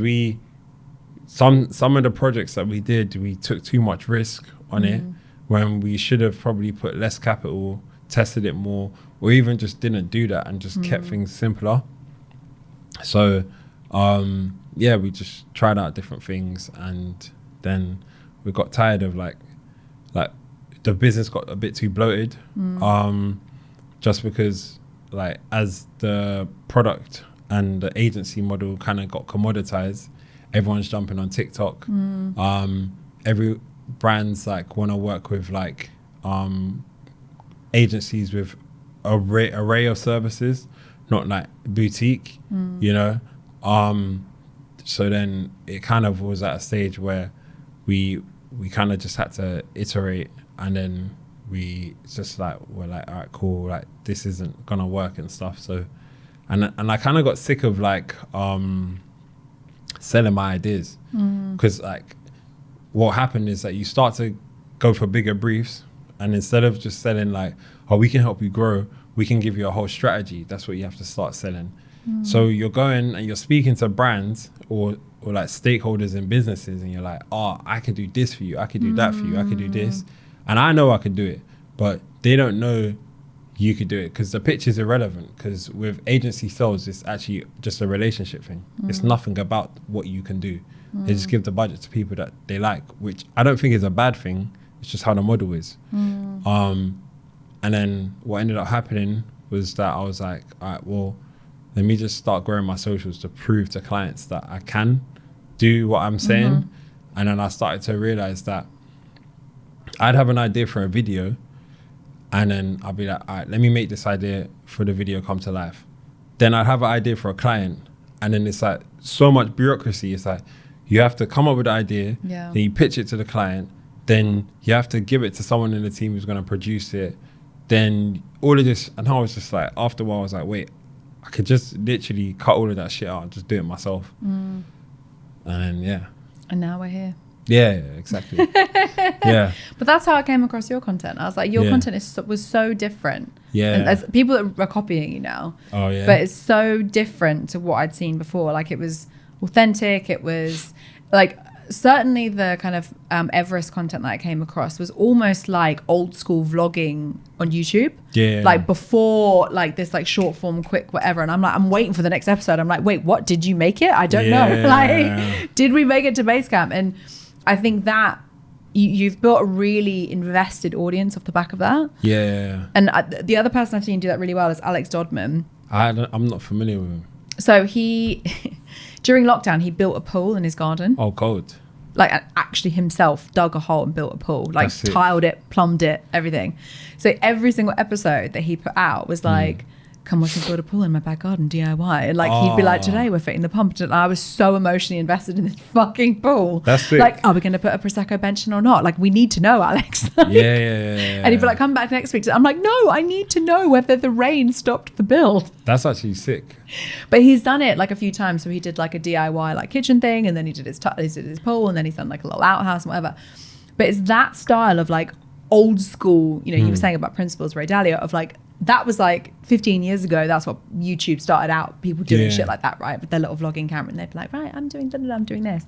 some of the projects that we did, we took too much risk on it when we should have probably put less capital, tested it more, or even just didn't do that and just kept things simpler. So we just tried out different things, and then we got tired of like the business got a bit too bloated, just because like as the product and the agency model kind of got commoditized, everyone's jumping on TikTok. Every brands like want to work with like agencies with array of services, not like boutique, you know. So then it kind of was at a stage where we kind of just had to iterate, and then we just like were like, all right, cool, like this isn't gonna work and stuff. So and I kind of got sick of like selling my ideas, because like what happened is that you start to go for bigger briefs, and instead of just selling like, oh, we can help you grow, we can give you a whole strategy. That's what you have to start selling. So you're going and you're speaking to brands or like stakeholders in businesses, and you're like, oh, I can do this for you, I can do that for you, I can do this, and I know I can do it, but they don't know you could do it, because the pitch is irrelevant. Because with agency sales, it's actually just a relationship thing. It's nothing about what you can do. They just give the budget to people that they like, which I don't think is a bad thing. It's just how the model is. And then what ended up happening was that I was like, all right, well, let me just start growing my socials to prove to clients that I can do what I'm saying. And then I started to realize that I'd have an idea for a video, and then I'll be like, all right, let me make this idea for the video come to life. Then I'd have an idea for a client, and then it's like so much bureaucracy. It's like you have to come up with the idea, then you pitch it to the client, then you have to give it to someone in the team who's going to produce it, then all of this. And I was just like, after a while, I was like, wait, I could just literally cut all of that shit out and just do it myself. And and now we're here. Yeah, exactly. Yeah. But that's how I came across your content. I was like, your content was so different. Yeah. And as people that are copying you now. Oh yeah. But it's so different to what I'd seen before. Like it was authentic. It was like certainly the kind of Everest content that I came across was almost like old school vlogging on YouTube. Yeah. Like before, like this like short form, quick, whatever. And I'm like, I'm waiting for the next episode. I'm like, wait, what? Did you make it? I don't know. Like, did we make it to Basecamp? And I think that you've built a really invested audience off the back of that. Yeah. And the other person I've seen do that really well is Alex Dodman. I'm not familiar with him. So he, during lockdown, he built a pool in his garden. Oh, God. Like actually himself dug a hole and built a pool. Like tiled it, plumbed it, everything. So every single episode that he put out was like, come watch me build a pool in my back garden, DIY. And like he'd be like, today we're fitting the pump. And I was so emotionally invested in this fucking pool. That's sick. Like, are we going to put a Prosecco bench in or not? Like, we need to know, Alex. Like, yeah. And he'd be like, come back next week. So I'm like, no, I need to know whether the rain stopped the build. That's actually sick. But he's done it like a few times. So he did like a DIY like kitchen thing, and then he did his pool, and then he's done like a little outhouse and whatever. But it's that style of like old school, you know, you were saying about Principles, Ray Dalio, of like, that was like 15 years ago. That's what YouTube started out. People doing shit like that, right? With their little vlogging camera, and they'd be like, right, I'm doing this.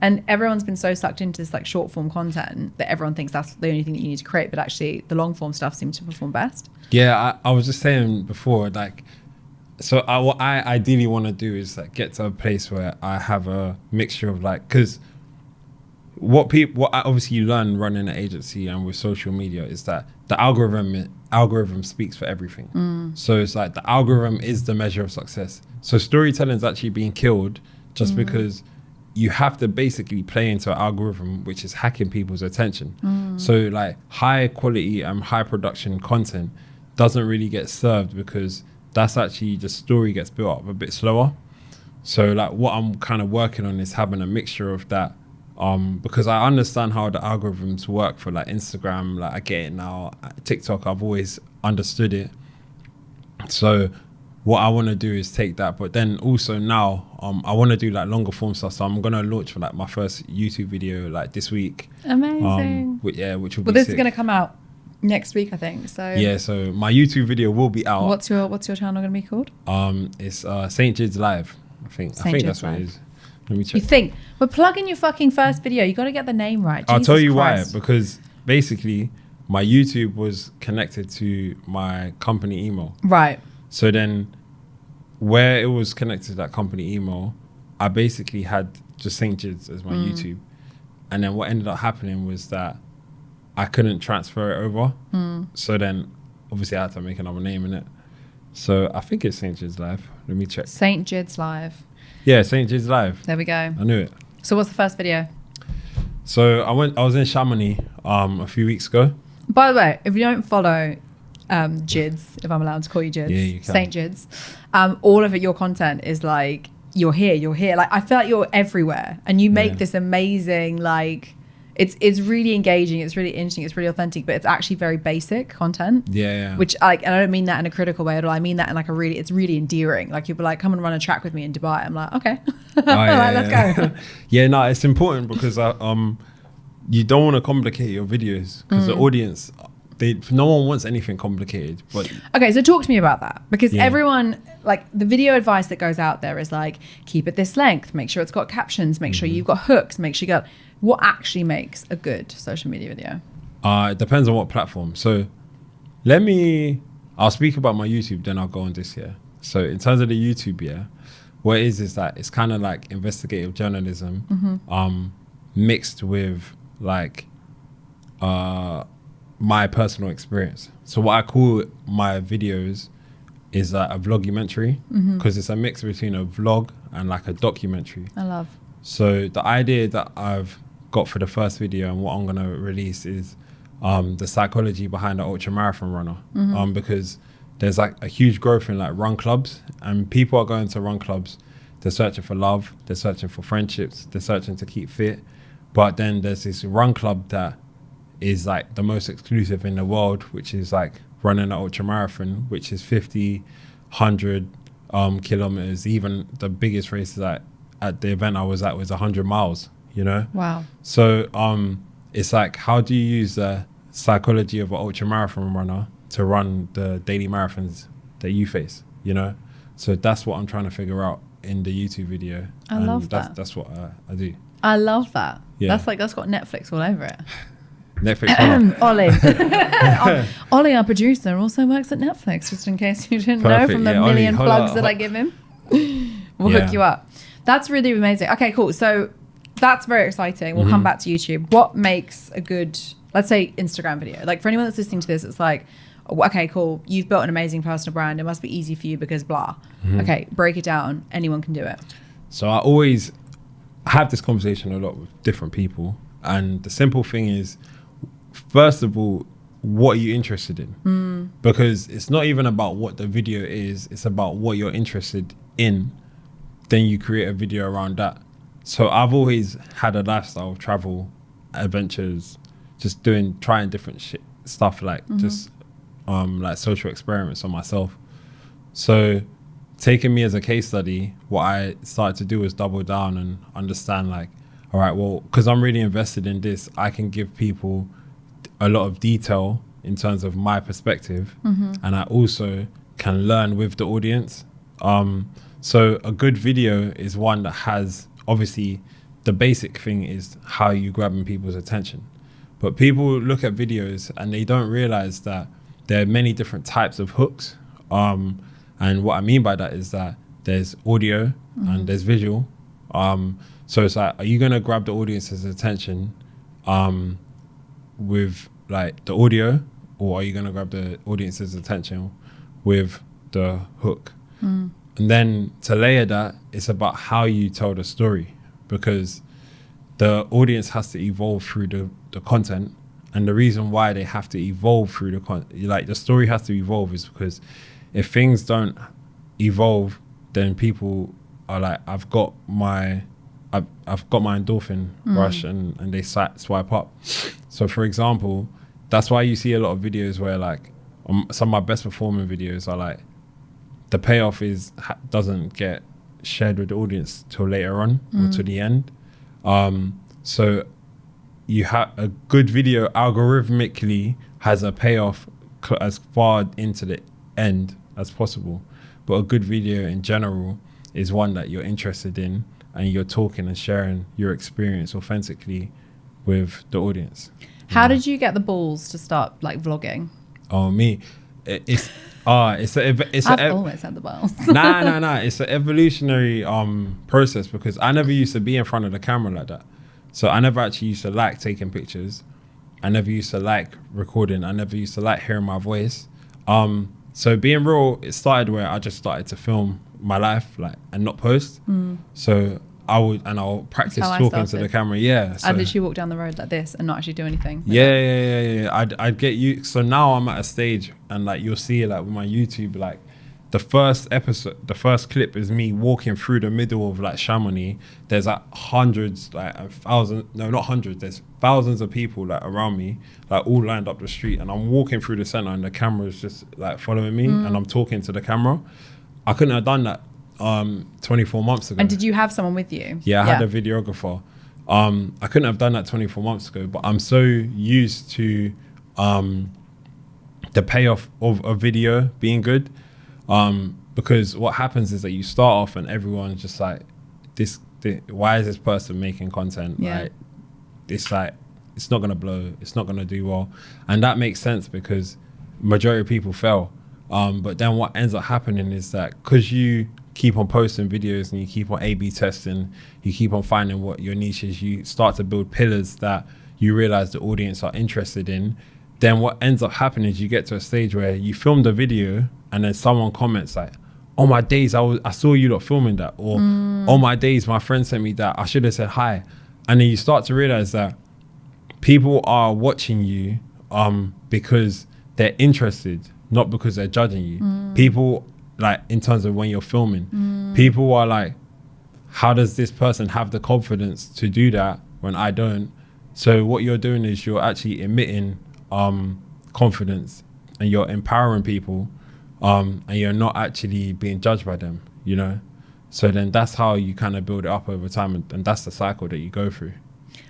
And everyone's been so sucked into this like short form content that everyone thinks that's the only thing that you need to create, but actually the long form stuff seems to perform best. Yeah, I was just saying before, like, so what I ideally want to do is like get to a place where I have a mixture of like, because what obviously you learn running an agency and with social media is that the algorithm speaks for everything. So it's like the algorithm is the measure of success. So storytelling is actually being killed just because you have to basically play into an algorithm which is hacking people's attention. So like high quality and high production content doesn't really get served because that's actually the story gets built up a bit slower. So like what I'm kind of working on is having a mixture of that, because I understand how the algorithms work for like Instagram. Like I get it now. TikTok, I've always understood it. So what I want to do is take that, but then also now I want to do like longer form stuff. So I'm gonna launch for like my first YouTube video like this week. Amazing. Which will be this sick. is gonna come out next week, I think. So yeah, so my YouTube video will be out. What's your channel gonna be called? It's St. Jide's Live. I think that's what it is. Let me check. You think we're plugging your fucking first video? You got to get the name right. I'll Jesus tell you Christ. why. Because basically, my YouTube was connected to my company email. Right. So then, where it was connected to that company email, I basically had just St. Jide's as my YouTube, and then what ended up happening was that I couldn't transfer it over. So then, obviously, I had to make another name in it. So I think it's St. Jide's Live. Let me check. St. Jide's Live. Yeah, St. Jide's Live. There we go. I knew it. So what's the first video? So I was in Chamonix a few weeks ago. By the way, if you don't follow Jide's, if I'm allowed to call you Jide's, yeah, you can. St. Jide's, all of your content is like you're here. Like I feel like you're everywhere, and you make this amazing like. It's really engaging. It's really interesting. It's really authentic, but it's actually very basic content. Yeah. Which and I don't mean that in a critical way at all. I mean that in like it's really endearing. Like you'll be like, come and run a track with me in Dubai. I'm like, okay, let's go. Yeah, no, it's important because you don't want to complicate your videos because the audience, no one wants anything complicated. But okay, so talk to me about that because everyone like the video advice that goes out there is like keep it this length, make sure it's got captions, make sure you've got hooks, make sure you got. What actually makes a good social media video? It depends on what platform. So I'll speak about my YouTube, then I'll go on this here. So in terms of the YouTube, what it is that it's kind of like investigative journalism mixed with like my personal experience. So what I call my videos is a vlogumentary because it's a mix between a vlog and like a documentary. I love. So the idea that I've got for the first video and what I'm going to release is the psychology behind an ultra marathon runner, because there's like a huge growth in like run clubs, and people are going to run clubs. They're searching for love, they're searching for friendships, they're searching to keep fit. But then there's this run club that is like the most exclusive in the world, which is like running an ultra marathon, which is 50, 100 kilometers. Even the biggest race at the event I was at was 100 miles, you know? Wow. So it's like, how do you use the psychology of an ultra marathon runner to run the daily marathons that you face, you know? So that's what I'm trying to figure out in the YouTube video. I love that. That's what I do. I love that. Yeah. That's got Netflix all over it. Netflix. Ollie. Ollie, our producer, also works at Netflix, just in case you didn't know from the million plugs that I give him. We'll hook you up. That's really amazing. Okay, cool. So that's very exciting. We'll come back to YouTube. What makes a good, let's say, Instagram video? Like for anyone that's listening to this, it's like, okay, cool. You've built an amazing personal brand. It must be easy for you because blah. Okay, break it down. Anyone can do it. So I always have this conversation a lot with different people. And the simple thing is, first of all, what are you interested in? Because it's not even about what the video is. It's about what you're interested in. Then you create a video around that. So I've always had a lifestyle of travel, adventures, just trying different stuff, like just like social experiments on myself. So taking me as a case study, what I started to do was double down and understand like, all right, well, because I'm really invested in this, I can give people a lot of detail in terms of my perspective, and I also can learn with the audience. So a good video is one that has obviously the basic thing is how you grabbing people's attention. But people look at videos and they don't realize that there are many different types of hooks. And what I mean by that is that there's audio and there's visual. So it's like, are you going to grab the audience's attention with like the audio, or are you going to grab the audience's attention with the hook? And then to layer that, it's about how you tell the story, because the audience has to evolve through the content. And the reason why they have to evolve through the content, like the story has to evolve, is because if things don't evolve, then people are like, I've got my endorphin rush, and they swipe up. So for example, that's why you see a lot of videos where like some of my best performing videos are like, the payoff doesn't get shared with the audience till later on or to the end. So you have a good video algorithmically has a payoff as far into the end as possible, but a good video in general is one that you're interested in and you're talking and sharing your experience authentically with the audience. How did you get the balls to start like vlogging? Oh, me. I've always had the balls. Nah. It's an evolutionary process, because I never used to be in front of the camera like that. So I never actually used to like taking pictures. I never used to like recording. I never used to like hearing my voice. So being real, it started where I just started to film my life, like, and not post. So I'll practice talking to the camera. Yeah. So I'd literally walk down the road like this and not actually do anything. Yeah. I'd get you. So now I'm at a stage, and like you'll see like with my YouTube, like the first clip is me walking through the middle of like Chamonix. There's like hundreds, like there's thousands of people like around me, like all lined up the street, and I'm walking through the center and the camera is just like following me and I'm talking to the camera. I couldn't have done that 24 months ago. And did you have someone with you? Yeah, I had a videographer. I couldn't have done that 24 months ago, but I'm so used to the payoff of a video being good, because what happens is that you start off and everyone's just like, why is this person making content? Like, it's like, it's not gonna blow, it's not gonna do well. And that makes sense, because majority of people fail. But then what ends up happening is that because you keep on posting videos and you keep on A/B testing, you keep on finding what your niche is, you start to build pillars that you realize the audience are interested in. Then what ends up happening is you get to a stage where you film the video and then someone comments like, oh my days, I saw you lot filming that, or oh my days, my friend sent me that, I should have said hi. And then you start to realize that people are watching you because they're interested, not because they're judging you. People, like, in terms of when you're filming, people are like, how does this person have the confidence to do that when I don't? So what you're doing is you're actually emitting confidence, and you're empowering people, and you're not actually being judged by them, you know? So then that's how you kind of build it up over time, and that's the cycle that you go through.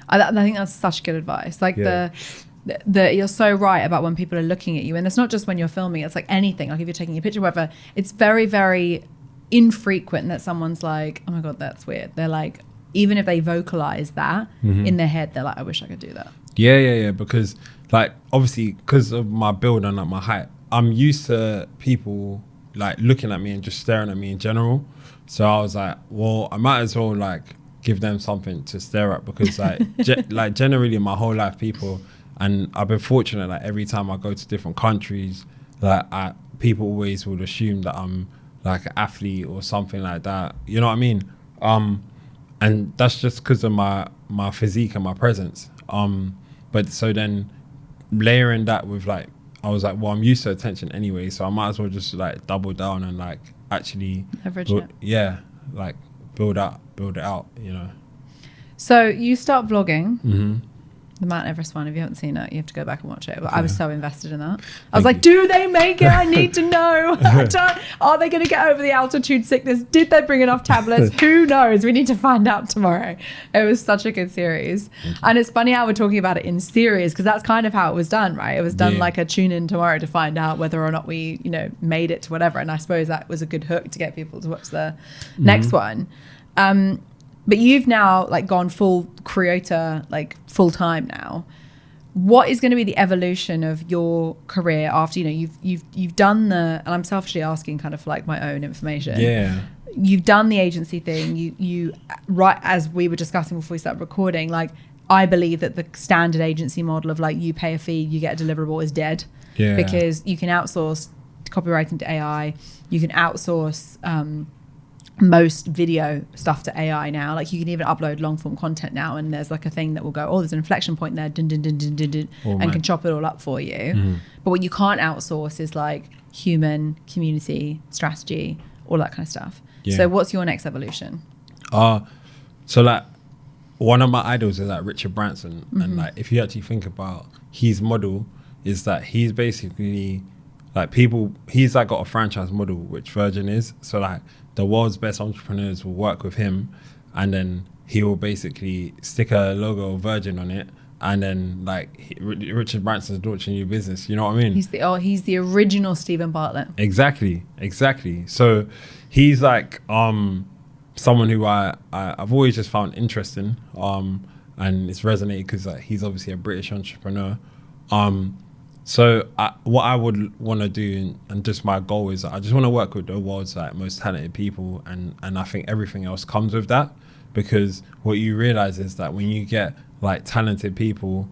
I think that's such good advice. Like you're so right about when people are looking at you, and it's not just when you're filming, it's like anything. Like if you're taking a picture, whatever, it's very, very infrequent that someone's like, oh my God, that's weird. They're like, even if they vocalize that in their head, they're like, I wish I could do that. Yeah. Because like, obviously, because of my build and like my height, I'm used to people like looking at me and just staring at me in general. So I was like, well, I might as well like give them something to stare at, because like like generally in my whole life, people, and I've been fortunate, like every time I go to different countries, like people always would assume that I'm like an athlete or something like that, you know what I mean? And that's just because of my physique and my presence. But so then layering that with like, I was like, well, I'm used to attention anyway, so I might as well just like double down and like actually leverage it. Yeah, like build it out, you know. So you start vlogging. The Mount Everest one. If you haven't seen it, you have to go back and watch it. But I was so invested in that. I was like, do they make it? I need to know. Are they going to get over the altitude sickness? Did they bring enough tablets? Who knows? We need to find out tomorrow. It was such a good series. And it's funny how we're talking about it in series, because that's kind of how it was done, right? It was done like a tune in tomorrow to find out whether or not we, you know, made it to whatever. And I suppose that was a good hook to get people to watch the next one. But you've now like gone full creator, like full time now. What is going to be the evolution of your career after, you've done and I'm selfishly asking kind of for like my own information. Yeah. You've done the agency thing. You right, as we were discussing before we started recording, like I believe that the standard agency model of like you pay a fee, you get a deliverable is dead. Yeah. Because you can outsource copywriting to AI. You can outsource most video stuff to AI now. Like you can even upload long form content now, and there's like a thing that will go, there's an inflection point there, dun, dun, dun, dun, dun, dun, and can chop it all up for you. But what you can't outsource is like human, community, strategy, all that kind of stuff. Yeah. So what's your next evolution? So like one of my idols is like Richard Branson, and like if you actually think about his model, is that he's basically like he's like got a franchise model, which Virgin is. So like the world's best entrepreneurs will work with him, and then he will basically stick a logo of Virgin on it, and then like Richard Branson's launching a new business. You know what I mean? He's the original Stephen Bartlett. Exactly. So he's like someone who I've always just found interesting, and it's resonated because like he's obviously a British entrepreneur. So what I would want to do, and just my goal is, I just want to work with the world's like most talented people, and I think everything else comes with that, because what you realize is that when you get like talented people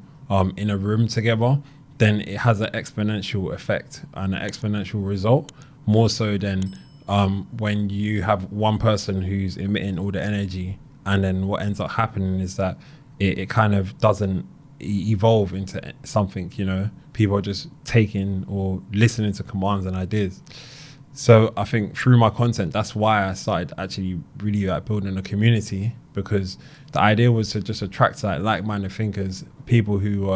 in a room together, then it has an exponential effect and an exponential result, more so than when you have one person who's emitting all the energy, and then what ends up happening is that it kind of doesn't evolve into something, people are just taking or listening to commands and ideas. So I think through my content, that's why I started actually really like building a community, because the idea was to just attract like-minded thinkers, people who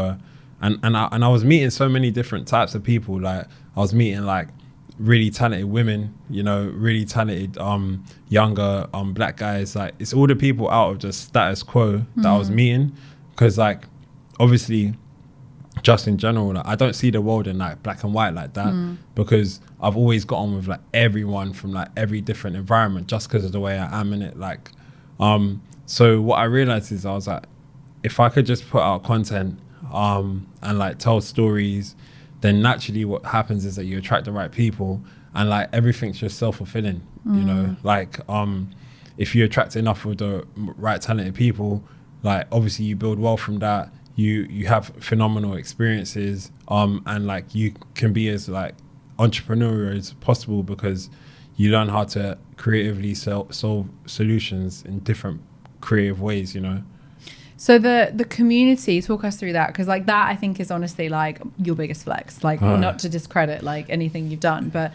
and I was meeting so many different types of people. Like I was meeting like really talented women, really talented younger black guys. Like it's all the people out of just status quo that I was meeting, because like obviously just in general, like, I don't see the world in like black and white like that, because I've always got on with like everyone from like every different environment, just because of the way I am in it. Like so what I realized is I was like, if I could just put out content and like tell stories, then naturally what happens is that you attract the right people, and like everything's just self-fulfilling. Like if you attract enough of the right talented people, like obviously you build wealth from that. You have phenomenal experiences, and like you can be as like entrepreneurial as possible, because you learn how to creatively solve solutions in different creative ways. So the community, talk us through that, because like that I think is honestly like your biggest flex. Like not to discredit like anything you've done, but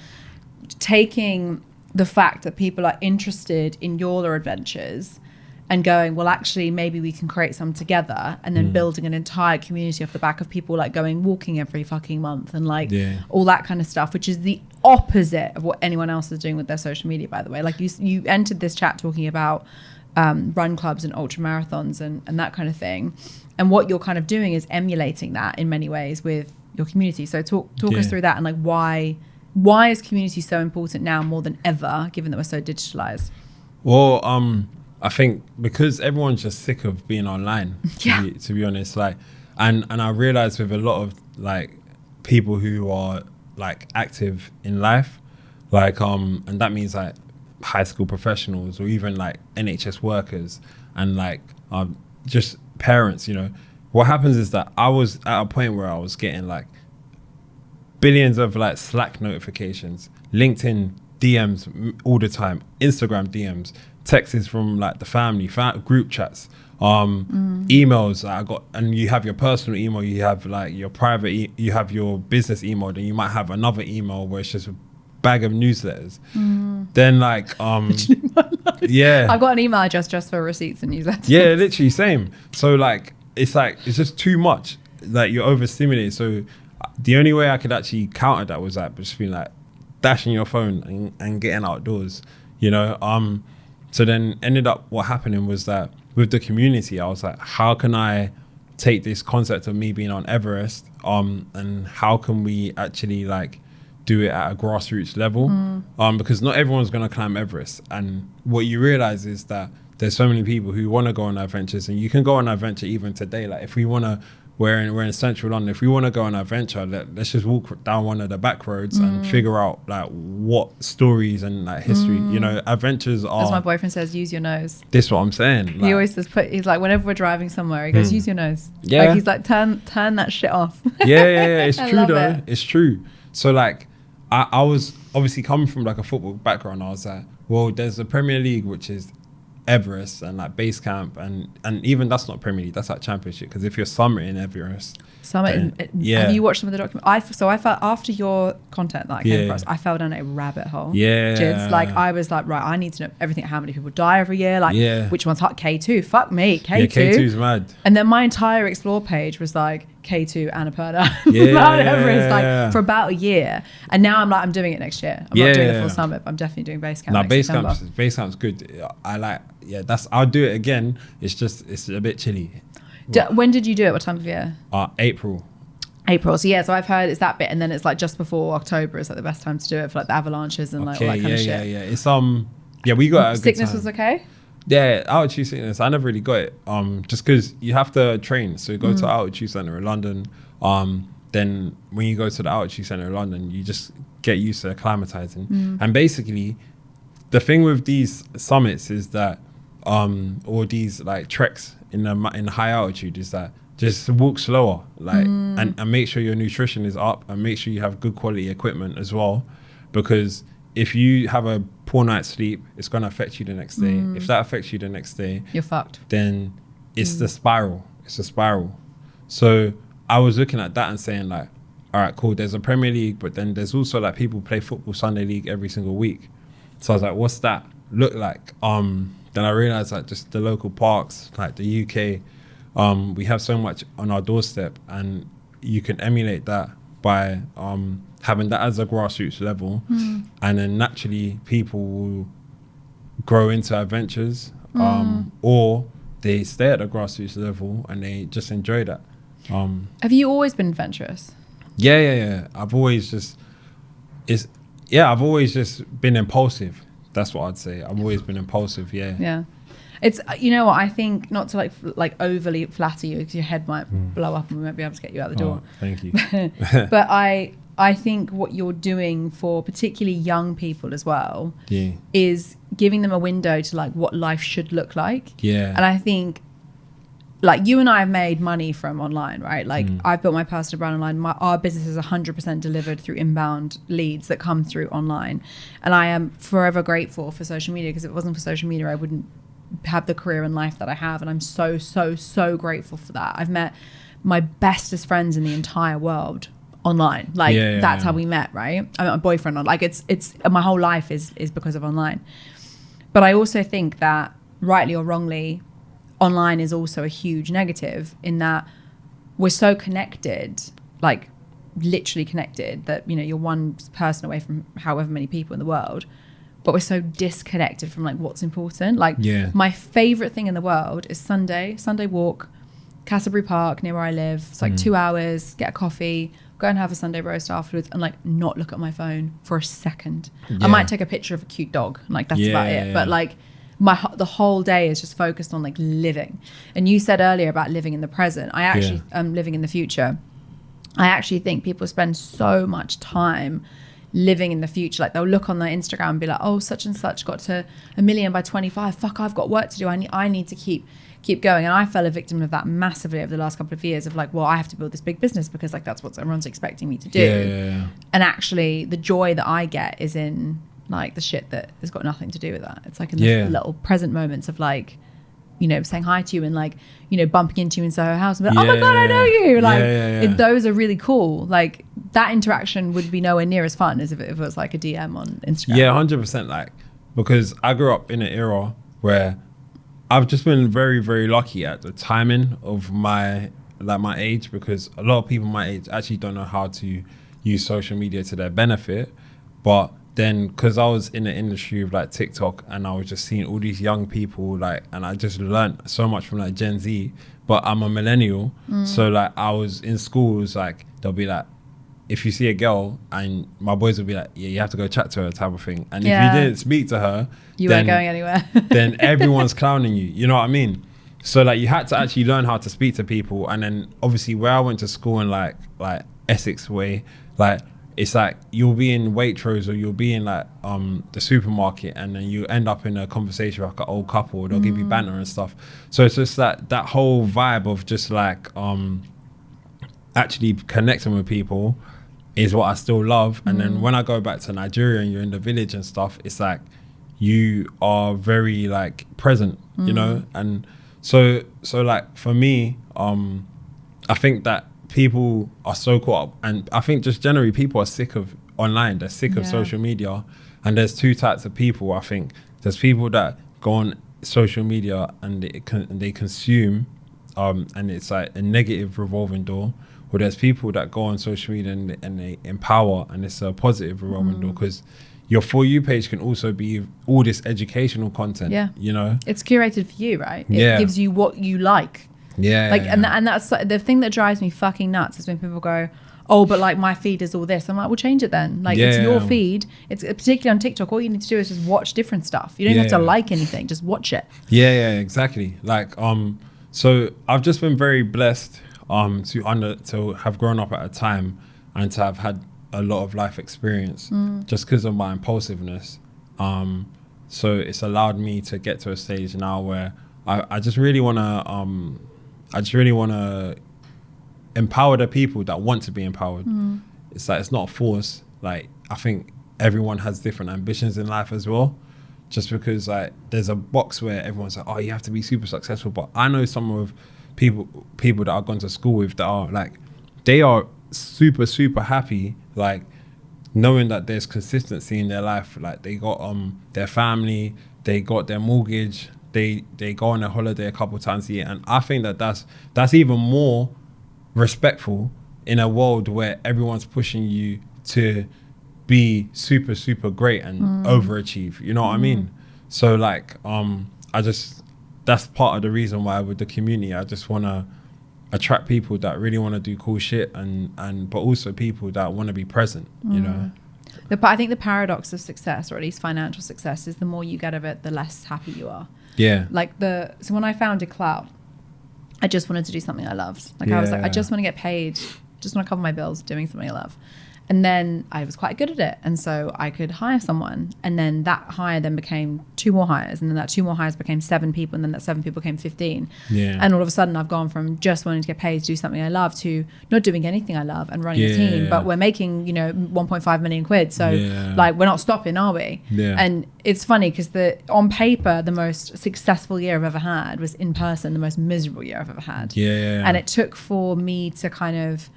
taking the fact that people are interested in your adventures and going, well, actually, maybe we can create some together, and then building an entire community off the back of people like going walking every fucking month and like all that kind of stuff, which is the opposite of what anyone else is doing with their social media, by the way. Like you entered this chat talking about run clubs and ultra marathons and that kind of thing. And what you're kind of doing is emulating that in many ways with your community. So talk us through that, and like why is community so important now more than ever, given that we're so digitalized? Well, I think because everyone's just sick of being online, to be honest. Like, and I realized with a lot of like people who are like active in life, like and that means like high school professionals or even like NHS workers and like just parents. What happens is that I was at a point where I was getting like billions of like Slack notifications, LinkedIn DMs all the time, Instagram DMs, texts from like the family group chats, emails that I got. And you have your personal email, you have like your private you have your business email, then you might have another email where it's just a bag of newsletters. Then like I've got an email address just for receipts and newsletters. Literally same. So like it's just too much, like you're overstimulated. So the only way I could actually counter that was like just being like dashing your phone and getting outdoors, So then ended up what happening was that with the community, I was like, how can I take this concept of me being on Everest and how can we actually like do it at a grassroots level? Because not everyone's going to climb Everest. And what you realize is that there's so many people who want to go on adventures, and you can go on an adventure even today. Like if we want to, we're in central London, if we want to go on an adventure, let's just walk down one of the back roads and figure out like what stories and like history, you know, adventures are. As my boyfriend says, use your nose. This is what I'm saying. He always says, he's like, whenever we're driving somewhere, he goes, use your nose. Yeah. Like he's like, turn that shit off. Yeah. It's I true love though. it. It's true. So like, I was obviously coming from like a football background. I was like, well, there's the Premier League, which is Everest and like base camp, and even that's not Premier League, that's like Championship, because if you're summiting Everest, have you watched some of the document? I felt after your content that I came across, I fell down a rabbit hole. Jids, like I was like, right, I need to know everything, how many people die every year, like which one's hot, K2, fuck me, K2. K2's mad. And then my entire explore page was like K2 Annapurna Mount Everest, like for about a year. And now I'm doing it next year. I'm not doing the full summit, but I'm definitely doing base camp. No, base camp's good. I like, I'll do it again. It's just, it's a bit chilly. When did you do it? What time of year? April. So I've heard it's that bit, and then it's like just before October is like the best time to do it for like the avalanches and like all that kind of shit. Yeah. It's we got a sickness good time. was okay. Yeah, altitude sickness. I never really got it. Just because you have to train. So you go to altitude center in London. Then when you go to the altitude center in London, you just get used to acclimatizing. And basically, the thing with these summits is that, or these like treks in high altitude, is that just walk slower, like and make sure your nutrition is up, and make sure you have good quality equipment as well, because if you have a poor night's sleep, it's going to affect you the next day. If that affects you the next day, you're fucked. Then it's the spiral. It's a spiral. So I was looking at that and saying like, all right, cool, there's a Premier League, but then there's also like people play football Sunday league every single week. So I was like, what's that look like? Then I realized like just the local parks, like the UK, we have so much on our doorstep, and you can emulate that by having that as a grassroots level, and then naturally people will grow into adventures, or they stay at the grassroots level and they just enjoy that. Have you always been adventurous? Yeah. I've always just been impulsive. That's what I'd say. I've always been impulsive. Yeah. It's, you know what, I think, not to like overly flatter you, because your head might blow up and we won't be able to get you out the door. Thank you. But I think what you're doing for particularly young people as well is giving them a window to like what life should look like. And I think like you and I have made money from online, right? Like I've built my personal brand online. Our business is 100% delivered through inbound leads that come through online. And I am forever grateful for social media, because if it wasn't for social media, I wouldn't have the career and life that I have. And I'm so, so, so grateful for that. I've met my bestest friends in the entire world online. Like that's how we met, right? I met my boyfriend on, like it's my whole life is because of online. But I also think that, rightly or wrongly, online is also a huge negative, in that we're so connected, like literally connected, that, you know, you're one person away from however many people in the world, but we're so disconnected from like what's important. Like my favorite thing in the world is Sunday walk, Castlebury Park near where I live. It's like 2 hours, get a coffee, go and have a Sunday roast afterwards, and like not look at my phone for a second. I might take a picture of a cute dog, and like that's about it. But like the whole day is just focused on like living. And you said earlier about living in the present. I actually am living in the future. I actually think people spend so much time living in the future. Like they'll look on their Instagram and be like, oh, such and such got to 1 million by 25. Fuck, I've got work to do. I need to keep going. And I fell a victim of that massively over the last couple of years, of like, well, I have to build this big business because like that's what everyone's expecting me to do. And actually the joy that I get is in like the shit that has got nothing to do with that. It's like in the little present moments of like, you know, saying hi to you and like, you know, bumping into you in Soho House and be like, oh my God, I know you. Like those are really cool. Like that interaction would be nowhere near as fun as if it was like a DM on Instagram. 100%. Like, because I grew up in an era where I've just been very, very lucky at the timing of my age, because a lot of people my age actually don't know how to use social media to their benefit. But then, because I was in the industry of like TikTok, and I was just seeing all these young people, like, and I just learned so much from like Gen Z. But I'm a millennial, so like I was in schools, like they'll be like, if you see a girl, and my boys will be like, yeah, you have to go chat to her type of thing. And if you didn't speak to her, you weren't going anywhere. Then everyone's clowning you. You know what I mean? So like you had to actually learn how to speak to people. And then obviously where I went to school in like Essex way, like it's like you'll be in Waitrose or you'll be in like the supermarket, and then you end up in a conversation with like an old couple, or they'll give you banter and stuff. So it's just that whole vibe of just like actually connecting with people is what I still love. And then when I go back to Nigeria and you're in the village and stuff, it's like you are very like present, you know. And so like for me, I think that people are so caught up, and I think just generally people are sick of online, they're sick of social media. And there's two types of people. I think there's people that go on social media and they consume and it's like a negative revolving door, or there's people that go on social media and they empower, and it's a positive revolving door, because your For You page can also be all this educational content, you know. It's curated for you, right? It gives you what you like. And that's the thing that drives me fucking nuts, is when people go, oh, but like my feed is all this. I'm like, well, change it then. Like it's your feed. It's particularly on TikTok. All you need to do is just watch different stuff. You don't even have to like anything. Just watch it. Yeah, exactly. Like so I've just been very blessed to have grown up at a time and to have had a lot of life experience just because of my impulsiveness. So it's allowed me to get to a stage now where I just really want to empower the people that want to be empowered. It's like, it's not a force. Like, I think everyone has different ambitions in life as well. Just because like there's a box where everyone's like, oh, you have to be super successful. But I know some of people that I've gone to school with that are like, they are super, super happy, like knowing that there's consistency in their life. Like they got their family, they got their mortgage, they go on a holiday a couple times a year. And I think that that's even more respectful in a world where everyone's pushing you to be super, super great and overachieve. You know what I mean? So like that's part of the reason why with the community, I just want to attract people that really want to do cool shit, and but also people that want to be present, you know. But I think the paradox of success, or at least financial success, is the more you get of it, the less happy you are. Like so when I founded Clout, I just wanted to do something I loved. Like I was like, I just want to get paid, just want to cover my bills doing something I love. And then I was quite good at it, and so I could hire someone, and then that hire then became 2 more hires, and then that 2 more hires became 7 people, and then that 7 people became 15. And all of a sudden I've gone from just wanting to get paid to do something I love to not doing anything I love and running a team, but we're making 1.5 million quid, so like we're not stopping, are we? And it's funny because on paper the most successful year I've ever had was in person the most miserable year I've ever had. And it took for me to kind of,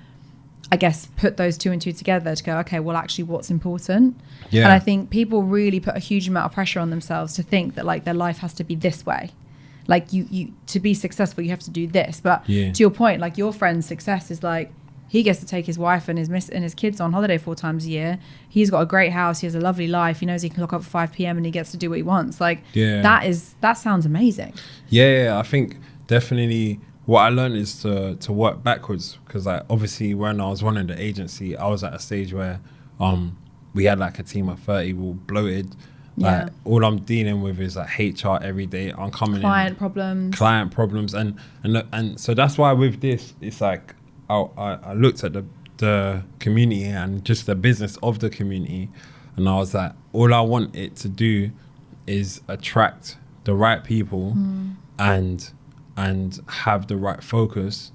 I guess, put those 2 and 2 together to go, okay, well, actually, what's important? And I think people really put a huge amount of pressure on themselves to think that like their life has to be this way. Like you to be successful, you have to do this. But to your point, like your friend's success is like, he gets to take his wife and his kids on holiday 4 times a year. He's got a great house. He has a lovely life. He knows he can look up at 5 p.m. and he gets to do what he wants. Like that sounds amazing. I think definitely what I learned is to work backwards, because like obviously when I was running the agency, I was at a stage where we had like a team of 30, we were bloated. Like all I'm dealing with is like HR every day. I'm coming client problems, and so that's why with this, it's like I looked at the community and just the business of the community, and I was like, all I want it to do is attract the right people and have the right focus,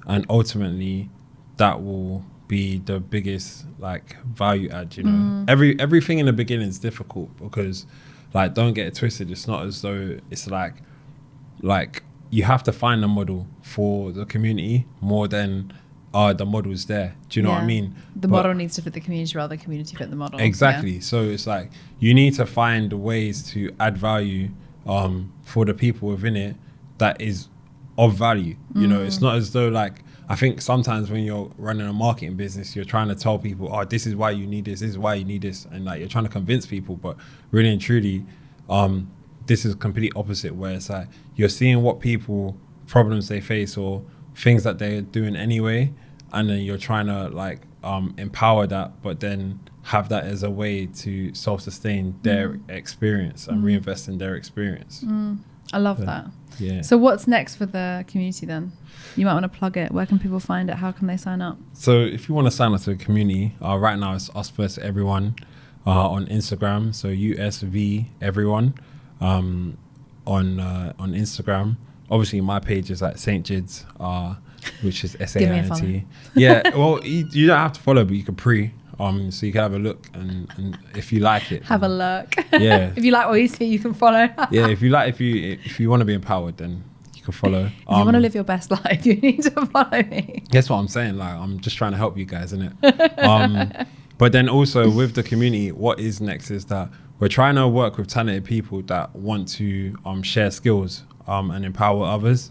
and ultimately that will be the biggest like value add, you know. Everything in the beginning is difficult, because like, don't get it twisted, it's not as though it's like you have to find a model for the community more than the model's there. Do you know what I mean? The model needs to fit the community rather than the community fit the model. Exactly. So it's like you need to find ways to add value for the people within it that is of value. You know, it's not as though like, I think sometimes when you're running a marketing business, you're trying to tell people, oh, this is why you need this is why you need this, and like you're trying to convince people, but really and truly this is complete opposite, where it's like you're seeing what problems they face or things that they're doing anyway, and then you're trying to like empower that, but then have that as a way to self-sustain their experience and reinvest in their experience. I love that. Yeah. So what's next for the community then? You might want to plug it. Where can people find it? How can they sign up? So if you want to sign up to the community, right now it's Us First Everyone on Instagram. So USV Everyone on Instagram. Obviously my page is at St. Jide's, which is SAINT. Give me a follow. Yeah, well, you don't have to follow, but you can so you can have a look, and if you like it, have a look. Yeah. If you like what you see, you can follow. Yeah, if you want to be empowered, then you can follow. If you want to live your best life, you need to follow me. That's what I'm saying. Like, I'm just trying to help you guys, isn't it? But then also with the community, what is next is that we're trying to work with talented people that want to share skills and empower others.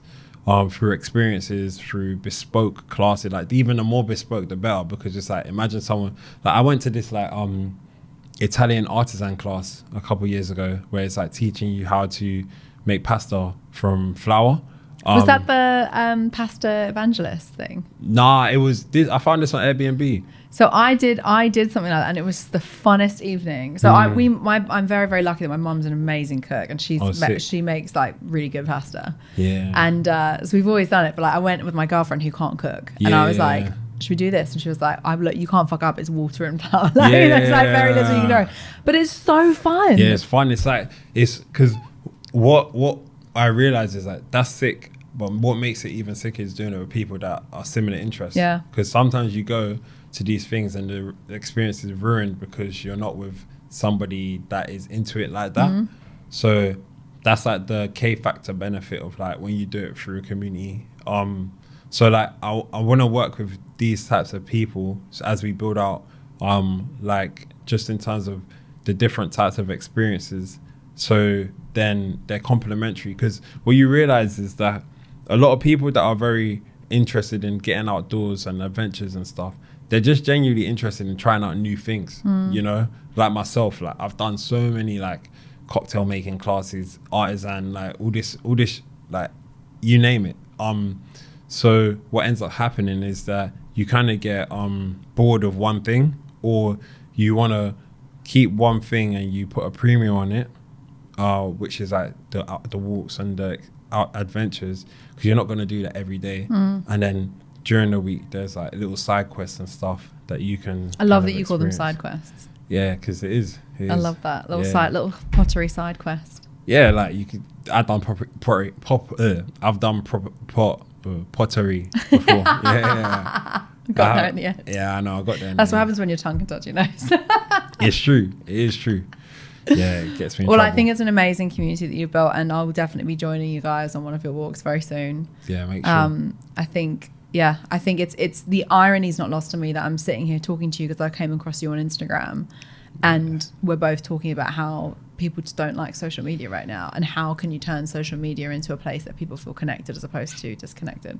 Through experiences, through bespoke classes, like even the more bespoke the better, because it's like, imagine someone, like I went to this like Italian artisan class a couple years ago where it's like teaching you how to make pasta from flour. Was that the pasta evangelist thing? Nah, it was this. I found this on Airbnb. So I did something like that, and it was the funnest evening. So I'm very, very lucky that my mum's an amazing cook, and she makes like really good pasta. Yeah. And so we've always done it, but like I went with my girlfriend who can't cook, and I was like, should we do this? And she was like, look, you can't fuck up. It's water and flour. Like, there's like very little you know, but it's so fun. Yeah, it's fun. It's like, it's because what I realize is like that's sick, but what makes it even sicker is doing it with people that are similar interests. Yeah. Because sometimes you go to these things and the experience is ruined because you're not with somebody that is into it like that. So that's like the K factor benefit of like when you do it through a community. So like I want to work with these types of people as we build out like just in terms of the different types of experiences, so then they're complementary. Because what you realize is that a lot of people that are very interested in getting outdoors and adventures and stuff, they're just genuinely interested in trying out new things, you know, like myself. Like I've done so many like cocktail making classes, artisan, like all this, like you name it. So what ends up happening is that you kind of get bored of one thing, or you want to keep one thing and you put a premium on it, which is like the walks and the adventures, because you're not going to do that every day. And then during the week there's like little side quests and stuff that you can. I love that you call them side quests. Yeah, because it is. I love that little pottery side quest. Yeah, like you could. I've done pottery before. yeah. Got there in the end. Yeah, I know. I got there. That's what happens when your tongue can touch your nose. It's true. It is true. Yeah, it gets me in Well, trouble. I think it's an amazing community that you've built, and I'll definitely be joining you guys on one of your walks very soon. Yeah, make sure. I think it's the irony is not lost on me that I'm sitting here talking to you because I came across you on Instagram, and we're both talking about how people just don't like social media right now, and how can you turn social media into a place that people feel connected as opposed to disconnected.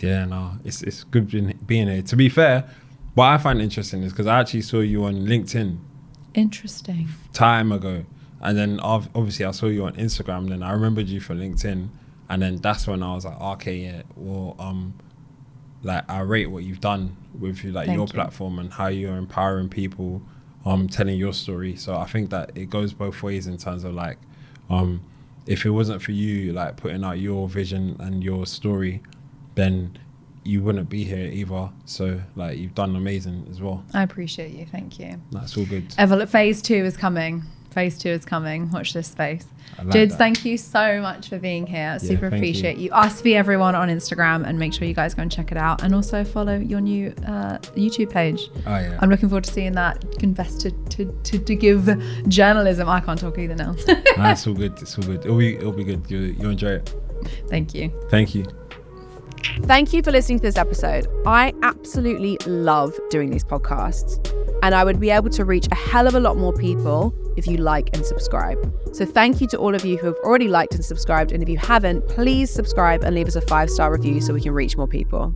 Yeah, no, it's good being here. To be fair, what I find interesting is because I actually saw you on LinkedIn. Interesting. Time ago, and then obviously I saw you on Instagram. Then I remembered you from LinkedIn, and then that's when I was like, okay, yeah, well, like I rate what you've done with your platform and how you're empowering people, telling your story. So I think that it goes both ways in terms of like, if it wasn't for you like putting out your vision and your story, then you wouldn't be here either. So like you've done amazing as well. I appreciate you. Thank you. That's all good. Phase 2 is coming. Watch this space. Jids, thank you so much for being here. Super appreciate you. Us Be Everyone on Instagram, and make sure you guys go and check it out, and also follow your new YouTube page. Oh yeah. I'm looking forward to seeing that. Invest to give journalism. I can't talk either now. It's all good. It's all good. It'll be good. You'll enjoy it. Thank you. Thank you. Thank you for listening to this episode. I absolutely love doing these podcasts, and I would be able to reach a hell of a lot more people if you like and subscribe. So thank you to all of you who have already liked and subscribed, and if you haven't, please subscribe and leave us a 5-star review so we can reach more people.